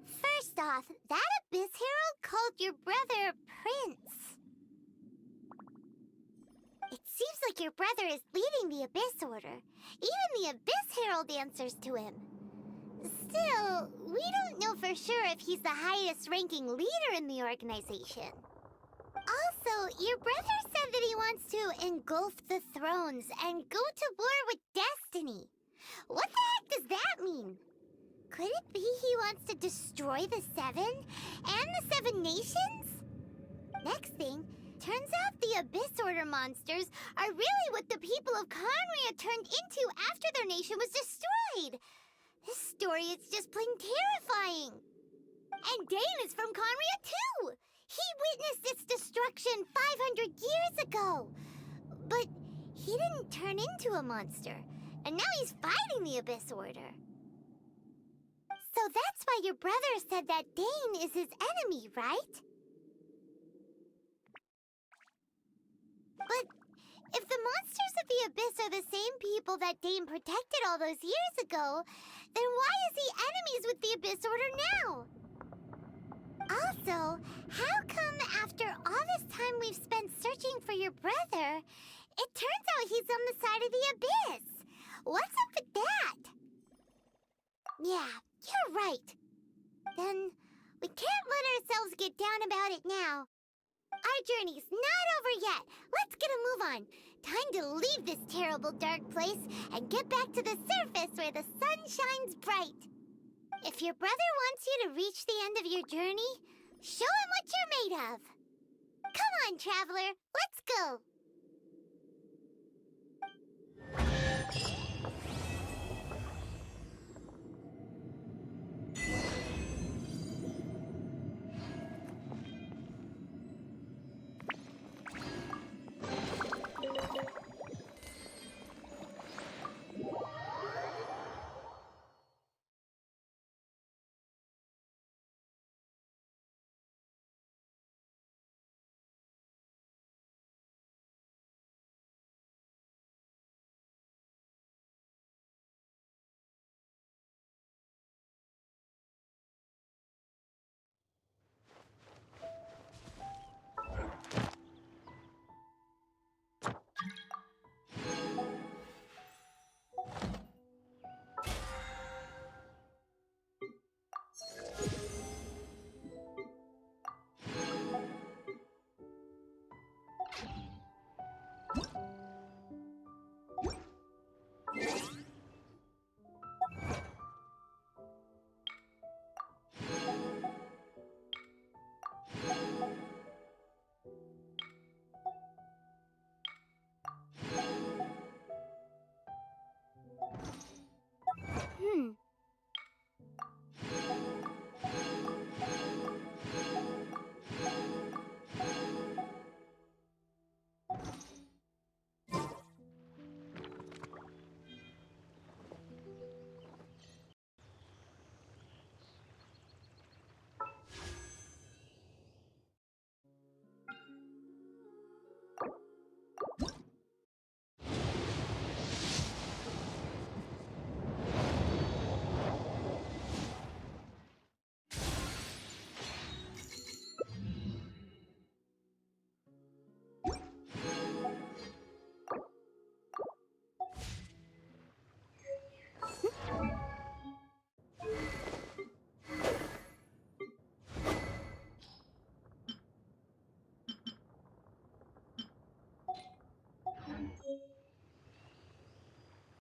First off, that Abyss Herald called your brother Prince. It seems like your brother is leading the Abyss Order. Even the Abyss Herald answers to him. Still, we don't know for sure if he's the highest-ranking leader in the organization. Also, your brother said that he wants to engulf the thrones and go to war with destiny. What the heck does that mean? Could it be he wants to destroy the 7 and the 7 nations? Next thing, turns out the Abyss Order monsters are really what the people of Conria turned into after their nation was destroyed. This story is just plain terrifying. And Dane is from Conria too. He witnessed its destruction 500 years ago. But he didn't turn into a monster. And now he's fighting the Abyss Order. So that's why your brother said that Dane is his enemy, right? But if the monsters of the Abyss are the same people that Dane protected all those years ago, then why is he enemies with the Abyss Order now? Also, how come after all this time we've spent searching for your brother, it turns out he's on the side of the Abyss? What's up with that? Yeah, you're right. Then we can't let ourselves get down about it now. Our journey's not over yet. Let's get a move on. Time to leave this terrible dark place and get back to the surface where the sun shines bright. If your brother wants you to reach the end of your journey, show him what you're made of. Come on, traveler. Let's go.